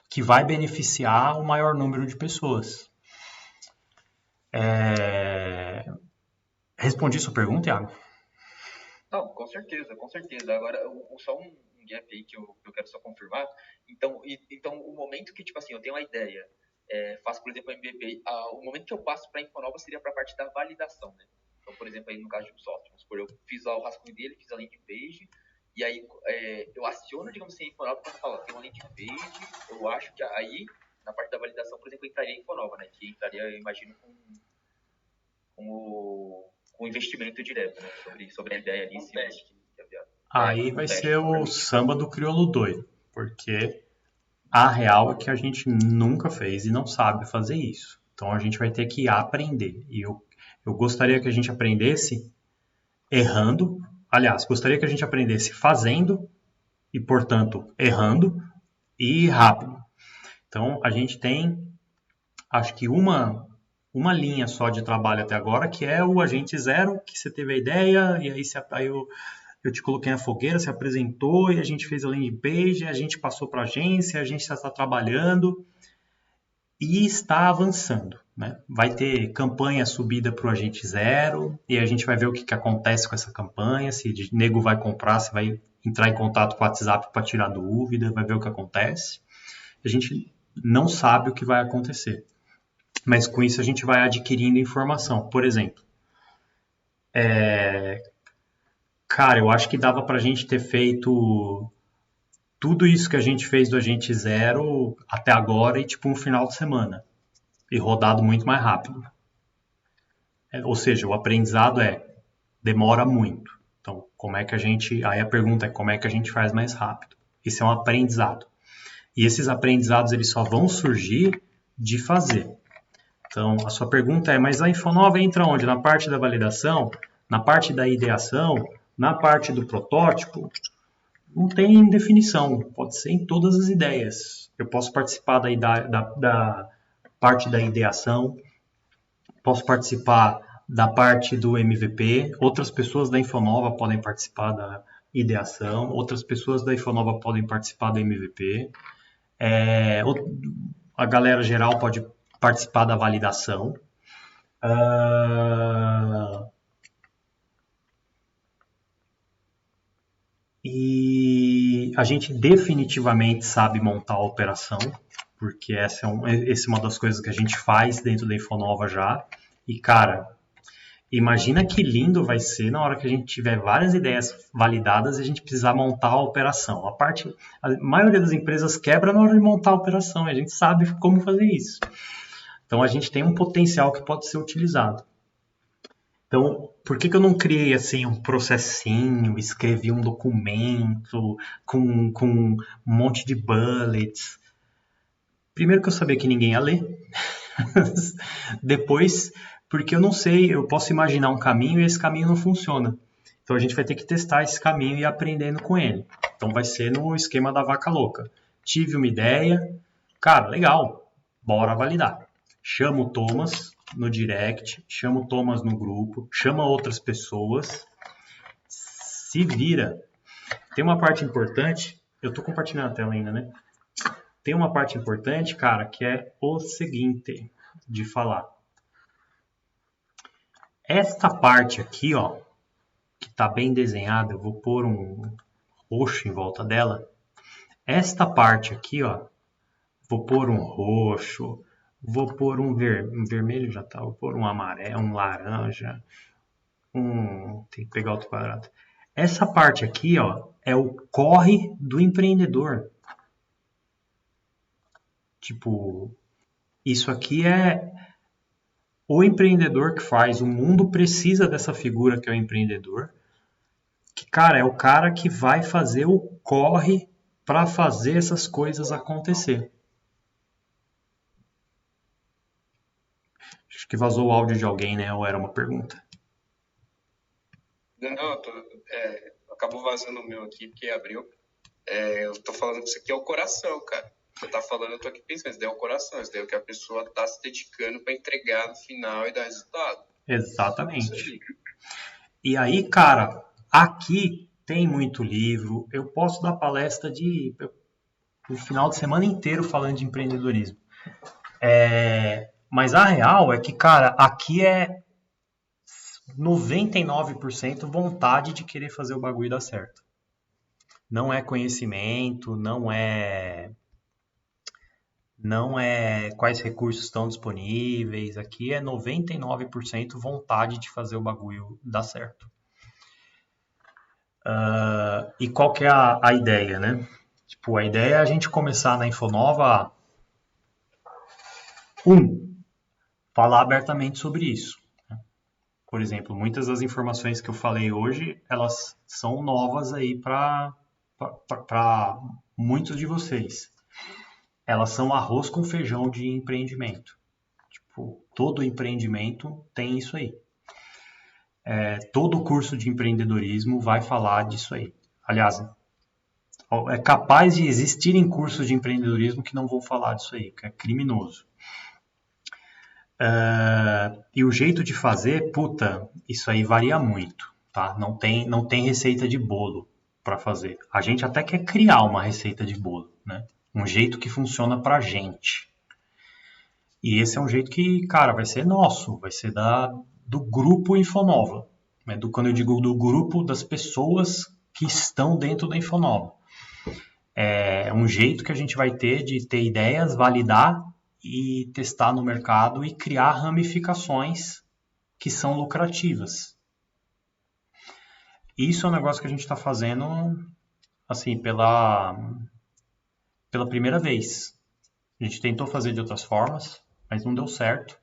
que vai beneficiar o maior número de pessoas. Respondi sua pergunta, Iago? Não, com certeza. Agora, só um gap aí que eu quero só confirmar. Então, o momento que, tipo assim, eu tenho uma ideia, faço, por exemplo, MVP, o momento que eu passo para a Infonova seria para a parte da validação, né? Então, por exemplo, aí no caso de um software, vamos supor, eu fiz lá o rascunho dele, fiz a landing page, e aí eu aciono, digamos assim, a Infonova para falar, tem uma landing page, eu acho que aí, na parte da validação, por exemplo, entraria a Infonova, né? Que entraria, eu imagino, com o investimento direto, né? Sobre a ideia ali em cima. Aí vai ser o samba do crioulo doido, porque a real é que a gente nunca fez e não sabe fazer isso. Então a gente vai ter que aprender. E eu gostaria que a gente aprendesse errando. Aliás, gostaria que a gente aprendesse fazendo e, portanto, errando e rápido. Então a gente tem, acho que uma linha só de trabalho até agora, que é o agente zero, que você teve a ideia, e aí eu te coloquei na fogueira, você apresentou, e a gente fez a landing page, a gente passou para a agência, a gente já está trabalhando e está avançando. Né? Vai ter campanha subida para o agente zero, e a gente vai ver o que acontece com essa campanha, se o nego vai comprar, se vai entrar em contato com o WhatsApp para tirar dúvida, vai ver o que acontece. A gente não sabe o que vai acontecer. Mas com isso a gente vai adquirindo informação. Por exemplo, cara, eu acho que dava pra gente ter feito tudo isso que a gente fez do agente zero até agora e tipo um final de semana. E rodado muito mais rápido. Ou seja, o aprendizado demora muito. Então, aí a pergunta é como é que a gente faz mais rápido? Isso é um aprendizado. E esses aprendizados eles só vão surgir de fazer. Então, a sua pergunta é, mas a Infonova entra onde? Na parte da validação? Na parte da ideação? Na parte do protótipo? Não tem definição, pode ser em todas as ideias. Eu posso participar da parte da ideação, posso participar da parte do MVP, outras pessoas da Infonova podem participar da ideação, outras pessoas da Infonova podem participar do MVP, a galera geral pode participar da validação. E a gente definitivamente sabe montar a operação, porque essa é uma das coisas que a gente faz dentro da Infonova já. E, cara, imagina que lindo vai ser na hora que a gente tiver várias ideias validadas e a gente precisar montar a operação. A maioria das empresas quebra na hora de montar a operação, e a gente sabe como fazer isso. Então, a gente tem um potencial que pode ser utilizado. Então, por que eu não criei assim um processinho, escrevi um documento com um monte de bullets? Primeiro que eu sabia que ninguém ia ler. Depois, porque eu não sei, eu posso imaginar um caminho e esse caminho não funciona. Então a gente vai ter que testar esse caminho e ir aprendendo com ele. Então vai ser no esquema da vaca louca. Tive uma ideia, cara, legal. bora validar. Chama o Thomas no direct, chama o Thomas no grupo, chama outras pessoas, se vira. Tem uma parte importante, eu tô compartilhando a tela ainda, né? Tem uma parte importante, cara, que é o seguinte de falar. Esta parte aqui, ó, que tá bem desenhada, eu vou pôr um roxo em volta dela. Esta parte aqui, ó, vou pôr um roxo, vou pôr um vermelho, já tá, vou pôr um amarelo, um laranja, tem que pegar outro quadrado. Essa parte aqui, ó, é o corre do empreendedor. Tipo, isso aqui é o empreendedor que faz. O mundo precisa dessa figura que é o empreendedor. Que, cara, é o cara que vai fazer o corre para fazer essas coisas acontecer. Acho que vazou o áudio de alguém, né? Ou era uma pergunta? Não, acabou vazando o meu aqui, porque abriu. Eu tô falando que isso aqui é o coração, cara. Você tá falando, eu tô aqui pensando, isso daí é o coração, isso daí é o que a pessoa tá se dedicando para entregar no final e dar resultado. Exatamente. E aí, cara, aqui tem muito livro. Eu posso dar palestra o final de semana inteiro falando de empreendedorismo. Mas a real é que, cara, aqui é 99% vontade de querer fazer o bagulho dar certo. Não é conhecimento, não é quais recursos estão disponíveis. Aqui é 99% vontade de fazer o bagulho dar certo. E qual que é a ideia, né? Tipo, a ideia é a gente começar na Infonova falar abertamente sobre isso. Por exemplo, muitas das informações que eu falei hoje, elas são novas aí para muitos de vocês. Elas são arroz com feijão de empreendimento. Tipo, todo empreendimento tem isso aí. Todo curso de empreendedorismo vai falar disso aí. Aliás, é capaz de existirem cursos de empreendedorismo que não vão falar disso aí, que é criminoso. E o jeito de fazer, isso aí varia muito, tá? Não tem receita de bolo para fazer. A gente até quer criar uma receita de bolo, né? Um jeito que funciona pra gente. E esse é um jeito que, cara, vai ser nosso, vai ser do grupo Infonova. Né? Quando eu digo do grupo das pessoas que estão dentro da Infonova. É um jeito que a gente vai ter de ter ideias, validar e testar no mercado e criar ramificações que são lucrativas. Isso é um negócio que a gente está fazendo assim, pela primeira vez. A gente tentou fazer de outras formas, mas não deu certo.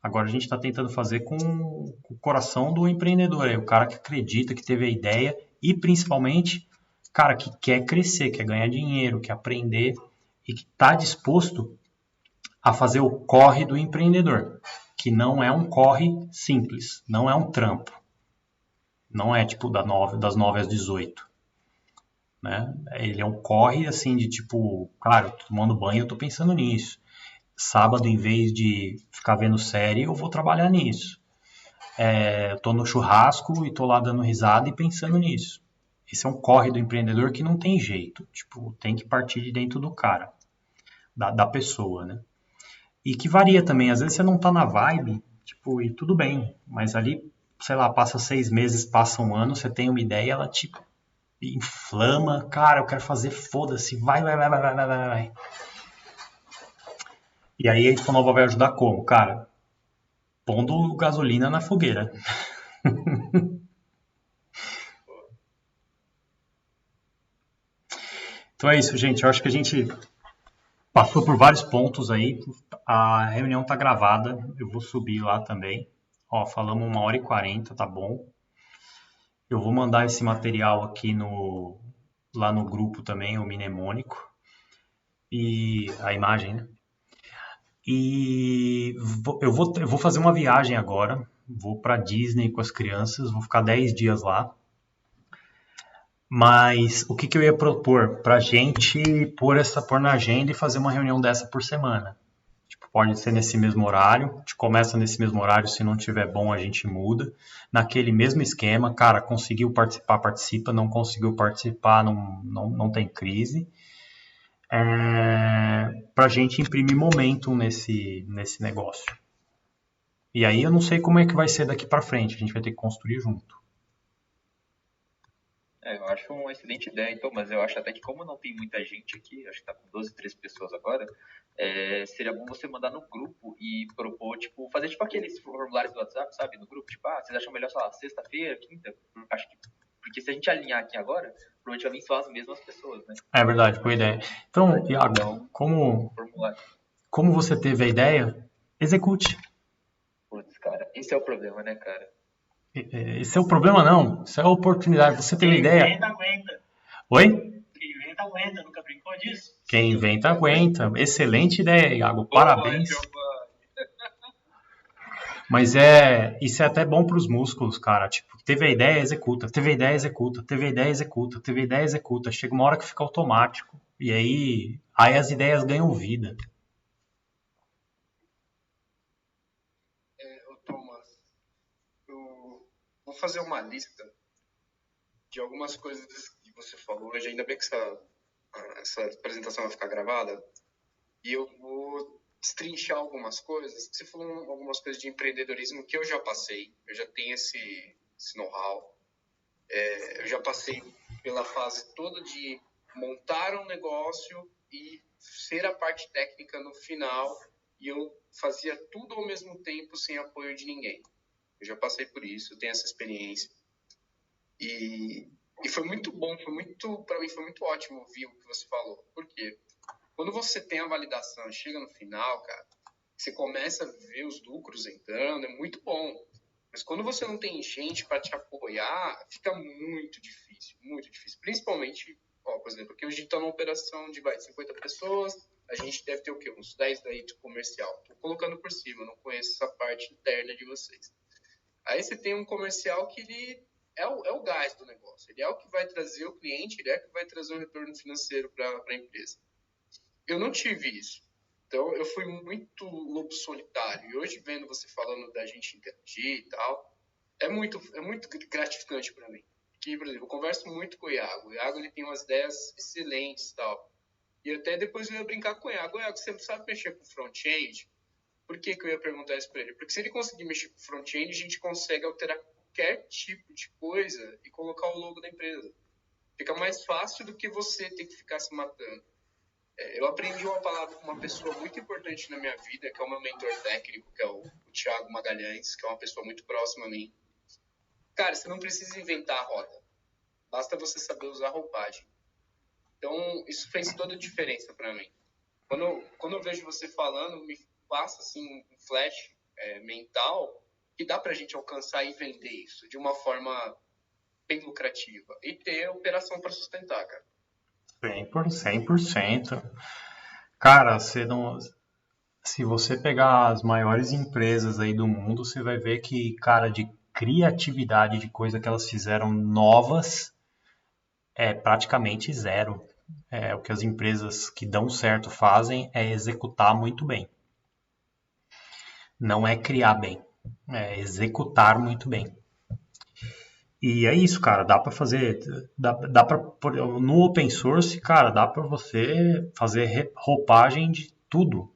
Agora a gente está tentando fazer com o coração do empreendedor, o cara que acredita, que teve a ideia e principalmente, cara que quer crescer, quer ganhar dinheiro, quer aprender e que está disposto a fazer o corre do empreendedor, que não é um corre simples, não é um trampo. Não é tipo das 9 às 18. Né? Ele é um corre assim de tipo, cara, eu tô tomando banho, eu tô pensando nisso. Sábado, em vez de ficar vendo série, eu vou trabalhar nisso. Eu tô no churrasco e tô lá dando risada e pensando nisso. Esse é um corre do empreendedor que não tem jeito. Tipo, tem que partir de dentro do cara, da pessoa, né? E que varia também. Às vezes você não tá na vibe, tipo, e tudo bem. Mas ali, sei lá, passa 6 meses, passa um ano, você tem uma ideia, ela te inflama. Cara, eu quero fazer, foda-se, vai. E aí a Infonova vai ajudar como? Cara, pondo gasolina na fogueira. Então é isso, gente. Eu acho que a gente passou por vários pontos aí. A reunião tá gravada. Eu vou subir lá também. Ó, falamos 1h40, tá bom. Eu vou mandar esse material aqui lá no grupo também, o mnemônico. E a imagem, né? E eu vou fazer uma viagem agora. Vou para Disney com as crianças. Vou ficar 10 dias lá. Mas o que eu ia propor? Pra gente pôr na agenda e fazer uma reunião dessa por semana. Tipo, pode ser nesse mesmo horário, a gente começa nesse mesmo horário, se não tiver bom a gente muda, naquele mesmo esquema, cara, conseguiu participar, participa, não conseguiu participar, não tem crise, pra gente imprimir momentum nesse negócio. E aí eu não sei como é que vai ser daqui pra frente, a gente vai ter que construir junto. Eu acho uma excelente ideia, então, mas eu acho até que como não tem muita gente aqui, acho que tá com 12, 13 pessoas agora, seria bom você mandar no grupo e propor, tipo, fazer tipo aqueles formulários do WhatsApp, sabe, no grupo, tipo, vocês acham melhor, sei lá, sexta-feira, quinta? Acho que, porque se a gente alinhar aqui agora, provavelmente vai vir só as mesmas pessoas, né? É verdade, boa ideia. Então, Iago, como você teve a ideia, execute. Putz, cara, esse é o problema, né, cara? Esse é o problema, não. Isso é a oportunidade. Você teve a ideia. Quem inventa, aguenta. Oi? Quem inventa, aguenta. Nunca brincou disso? Quem inventa, aguenta. Excelente ideia, Iago. Parabéns. Mas isso é até bom para os músculos, cara. Tipo, teve a ideia, executa. Teve a ideia, executa. Teve a ideia, executa. Teve a ideia, executa. Chega uma hora que fica automático. E aí as ideias ganham vida. Thomas, eu vou fazer uma lista de algumas coisas que você falou hoje. Ainda bem que essa apresentação vai ficar gravada. E eu vou destrinchar algumas coisas. Você falou algumas coisas de empreendedorismo que eu já passei. Eu já tenho esse know-how. Eu já passei pela fase toda de montar um negócio e ser a parte técnica no final. E eu fazia tudo ao mesmo tempo sem apoio de ninguém. Eu já passei por isso, eu tenho essa experiência. E foi muito bom, para mim foi muito ótimo ouvir o que você falou. Por quê? Quando você tem a validação, chega no final, cara, você começa a ver os lucros entrando, é muito bom. Mas quando você não tem gente para te apoiar, fica muito difícil, muito difícil. Principalmente, por exemplo, aqui a gente está numa operação de 50 pessoas, a gente deve ter o quê? Uns 10 daí de comercial. Estou colocando por cima, não conheço essa parte interna de vocês. Aí você tem um comercial que ele é o gás do negócio, ele é o que vai trazer o cliente, ele é o que vai trazer o retorno financeiro para a empresa. Eu não tive isso. Então, eu fui muito lobo solitário. E hoje, vendo você falando da gente interagir e tal, é muito gratificante para mim. Porque, por exemplo, eu converso muito com o Iago. O Iago ele tem umas ideias excelentes e tal. E até depois eu ia brincar com o Iago. O Iago, você sabe mexer com front-end? Por que eu ia perguntar isso para ele? Porque se ele conseguir mexer com front-end, a gente consegue alterar qualquer tipo de coisa e colocar o logo da empresa. Fica mais fácil do que você ter que ficar se matando. Eu aprendi uma palavra com uma pessoa muito importante na minha vida, que é o meu mentor técnico, que é o Thiago Magalhães, que é uma pessoa muito próxima a mim. Cara, você não precisa inventar a roda. Basta você saber usar a roupagem. Então, isso fez toda a diferença para mim. Quando eu vejo você falando, me passa assim, um flash mental que dá pra gente alcançar e vender isso de uma forma bem lucrativa. E ter operação para sustentar, cara. 100%. Cara, se você pegar as maiores empresas aí do mundo, você vai ver que, cara, de criatividade, de coisa que elas fizeram novas, é praticamente zero. O que as empresas que dão certo fazem é executar muito bem. Não é criar bem, é executar muito bem. E é isso, cara, dá para fazer, dá para no open source, cara, dá para você fazer roupagem de tudo.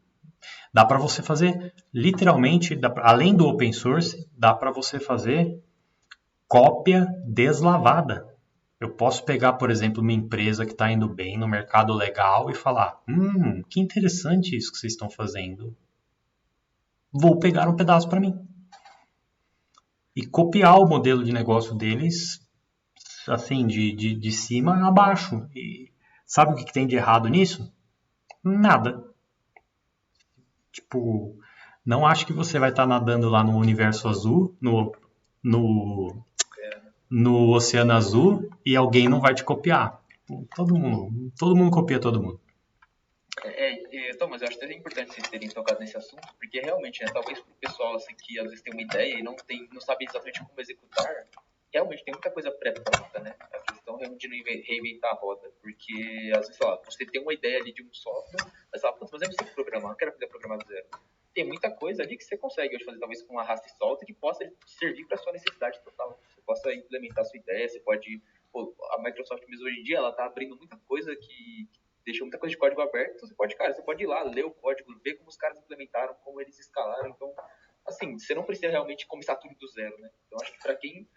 Dá para você fazer, literalmente, além do open source, dá para você fazer cópia deslavada. Eu posso pegar, por exemplo, uma empresa que está indo bem no mercado legal e falar, que interessante isso que vocês estão fazendo. Vou pegar um pedaço para mim. E copiar o modelo de negócio deles, assim, de cima a baixo. E sabe o que tem de errado nisso? Nada. Tipo, não acho que você vai estar nadando lá no universo azul, no oceano azul, e alguém não vai te copiar. Todo mundo copia todo mundo. Mas eu acho até importante vocês terem tocado nesse assunto, porque realmente, né, talvez pro pessoal assim, que às vezes tem uma ideia e não sabe exatamente como executar, realmente tem muita coisa pré-pronta, né? A questão realmente de não reinventar a roda, porque às vezes, sei lá, você tem uma ideia ali de um software, mas fala, mas eu não sei programar, não quero aprender a programar do zero. tem muita coisa ali que você consegue hoje fazer, talvez com um arrasta e solta, que possa servir para sua necessidade total. Você possa implementar a sua ideia, você pode... Pô, a Microsoft mesmo hoje em dia, ela tá abrindo muita coisa que deixou muita coisa de código aberto, então você pode ir lá, ler o código, ver como os caras implementaram, como eles escalaram. Então, assim, você não precisa realmente começar tudo do zero, né? Então, acho que para quem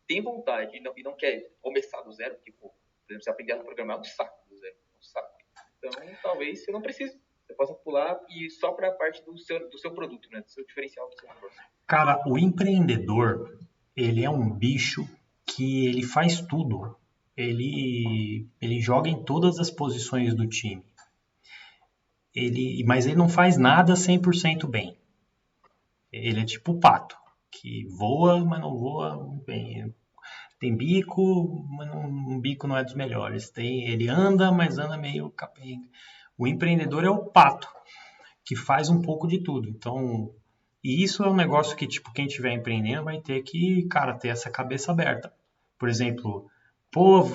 tem vontade e não quer começar do zero, porque, pô, por exemplo, você aprender a programar é um saco do zero, é um saco. Então, talvez você não precise. Você possa pular e só para a parte do seu produto, né? Do seu diferencial do seu negócio. Cara, o empreendedor, ele é um bicho que ele faz tudo. Ele joga em todas as posições do time. Mas ele não faz nada 100% bem. Ele é tipo o pato, que voa, mas não voa bem. Tem bico, mas um bico não é dos melhores. Ele anda, mas anda meio capenga. O empreendedor é o pato, que faz um pouco de tudo. Então, e isso é um negócio que, tipo, quem estiver empreendendo vai ter que, cara, ter essa cabeça aberta. Por exemplo, pô,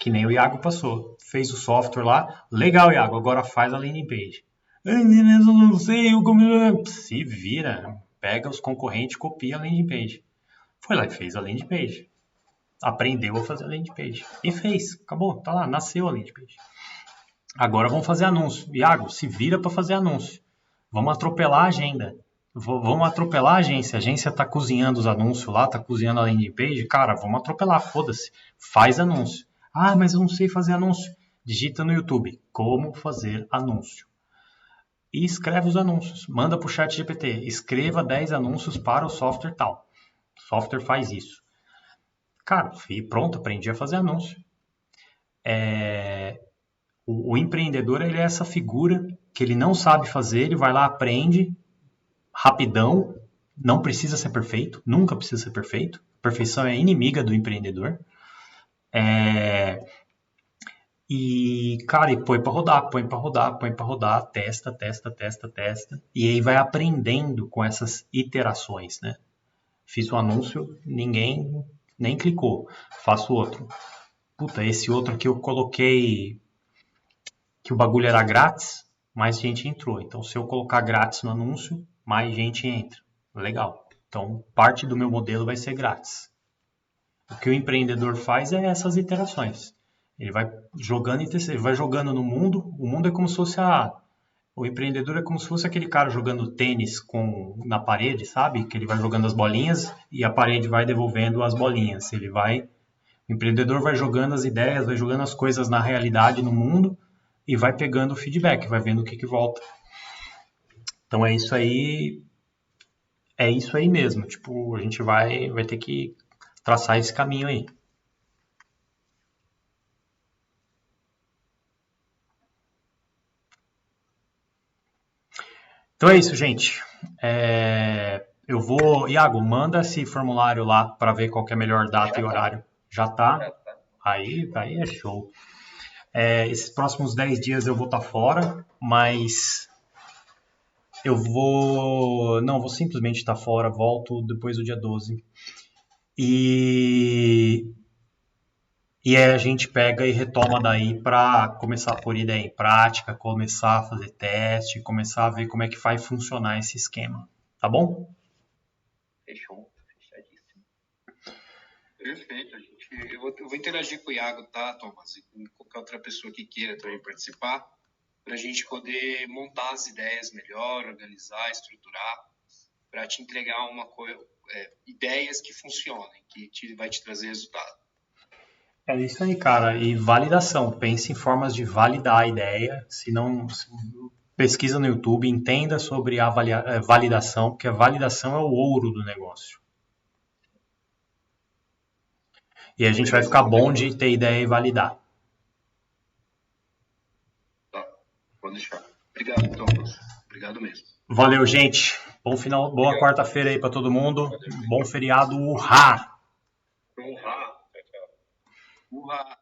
que nem o Iago passou. Fez o software lá, legal, Iago, agora faz a landing page. Eu não sei, se vira, pega os concorrentes, copia a landing page. Foi lá e fez a landing page. Aprendeu a fazer a landing page. E fez, acabou, tá lá, nasceu a landing page. Agora vamos fazer anúncio. Iago, se vira para fazer anúncio. Vamos atropelar a agenda. Vamos atropelar a agência. A agência está cozinhando os anúncios lá, está cozinhando a landing page. Cara, vamos atropelar, foda-se. Faz anúncio. Ah, mas eu não sei fazer anúncio. Digita no YouTube, como fazer anúncio. E escreve os anúncios. Manda para o chat GPT. Escreva 10 anúncios para o software tal. O software faz isso. Cara, pronto, aprendi a fazer anúncio. O empreendedor, ele é essa figura que ele não sabe fazer, ele vai lá, aprende, rapidão, não precisa ser perfeito, nunca precisa ser perfeito. Perfeição é inimiga do empreendedor. E, cara, põe para rodar, testa. E aí vai aprendendo com essas iterações, né? Fiz um anúncio, ninguém nem clicou. Faço outro. Puta, esse outro aqui eu coloquei que o bagulho era grátis, mais gente entrou. Então, se eu colocar grátis no anúncio, mais gente entra. Legal. Então, parte do meu modelo vai ser grátis. O que o empreendedor faz é essas iterações. Ele vai jogando ele vai jogando no mundo. O mundo é como se fosse o empreendedor é como se fosse aquele cara jogando tênis na parede, sabe? Que ele vai jogando as bolinhas e a parede vai devolvendo as bolinhas. O empreendedor vai jogando as ideias, vai jogando as coisas na realidade, no mundo, e vai pegando o feedback, vai vendo o que volta. Então é isso aí mesmo. Tipo, a gente vai ter que traçar esse caminho aí. Então é isso, gente. Iago, manda esse formulário lá para ver qual que é a melhor data e horário. Já tá? Aí é show. Esses próximos 10 dias eu vou estar fora, mas não vou simplesmente estar fora, volto depois do dia 12. E aí a gente pega e retoma daí para começar a pôr ideia em prática, começar a fazer teste, começar a ver como é que vai funcionar esse esquema. Tá bom? Fechou. Fechadíssimo. Perfeito, gente. Eu vou interagir com o Iago, tá, Thomas? E com qualquer outra pessoa que queira também participar, para a gente poder montar as ideias melhor, organizar, estruturar, para te entregar ideias que funcionem, que vai te trazer resultado. É isso aí, cara. E validação. Pense em formas de validar a ideia. Pesquisa no YouTube, entenda sobre a validação, porque a validação é o ouro do negócio. E a gente vai ficar bom de ter ideia e validar. Tá, pode deixar. Obrigado, Thomas. Obrigado mesmo. Valeu, gente. Bom final, boa quarta-feira aí para todo mundo. Valeu, bom feriado. Urrá! Urrá! Urrá!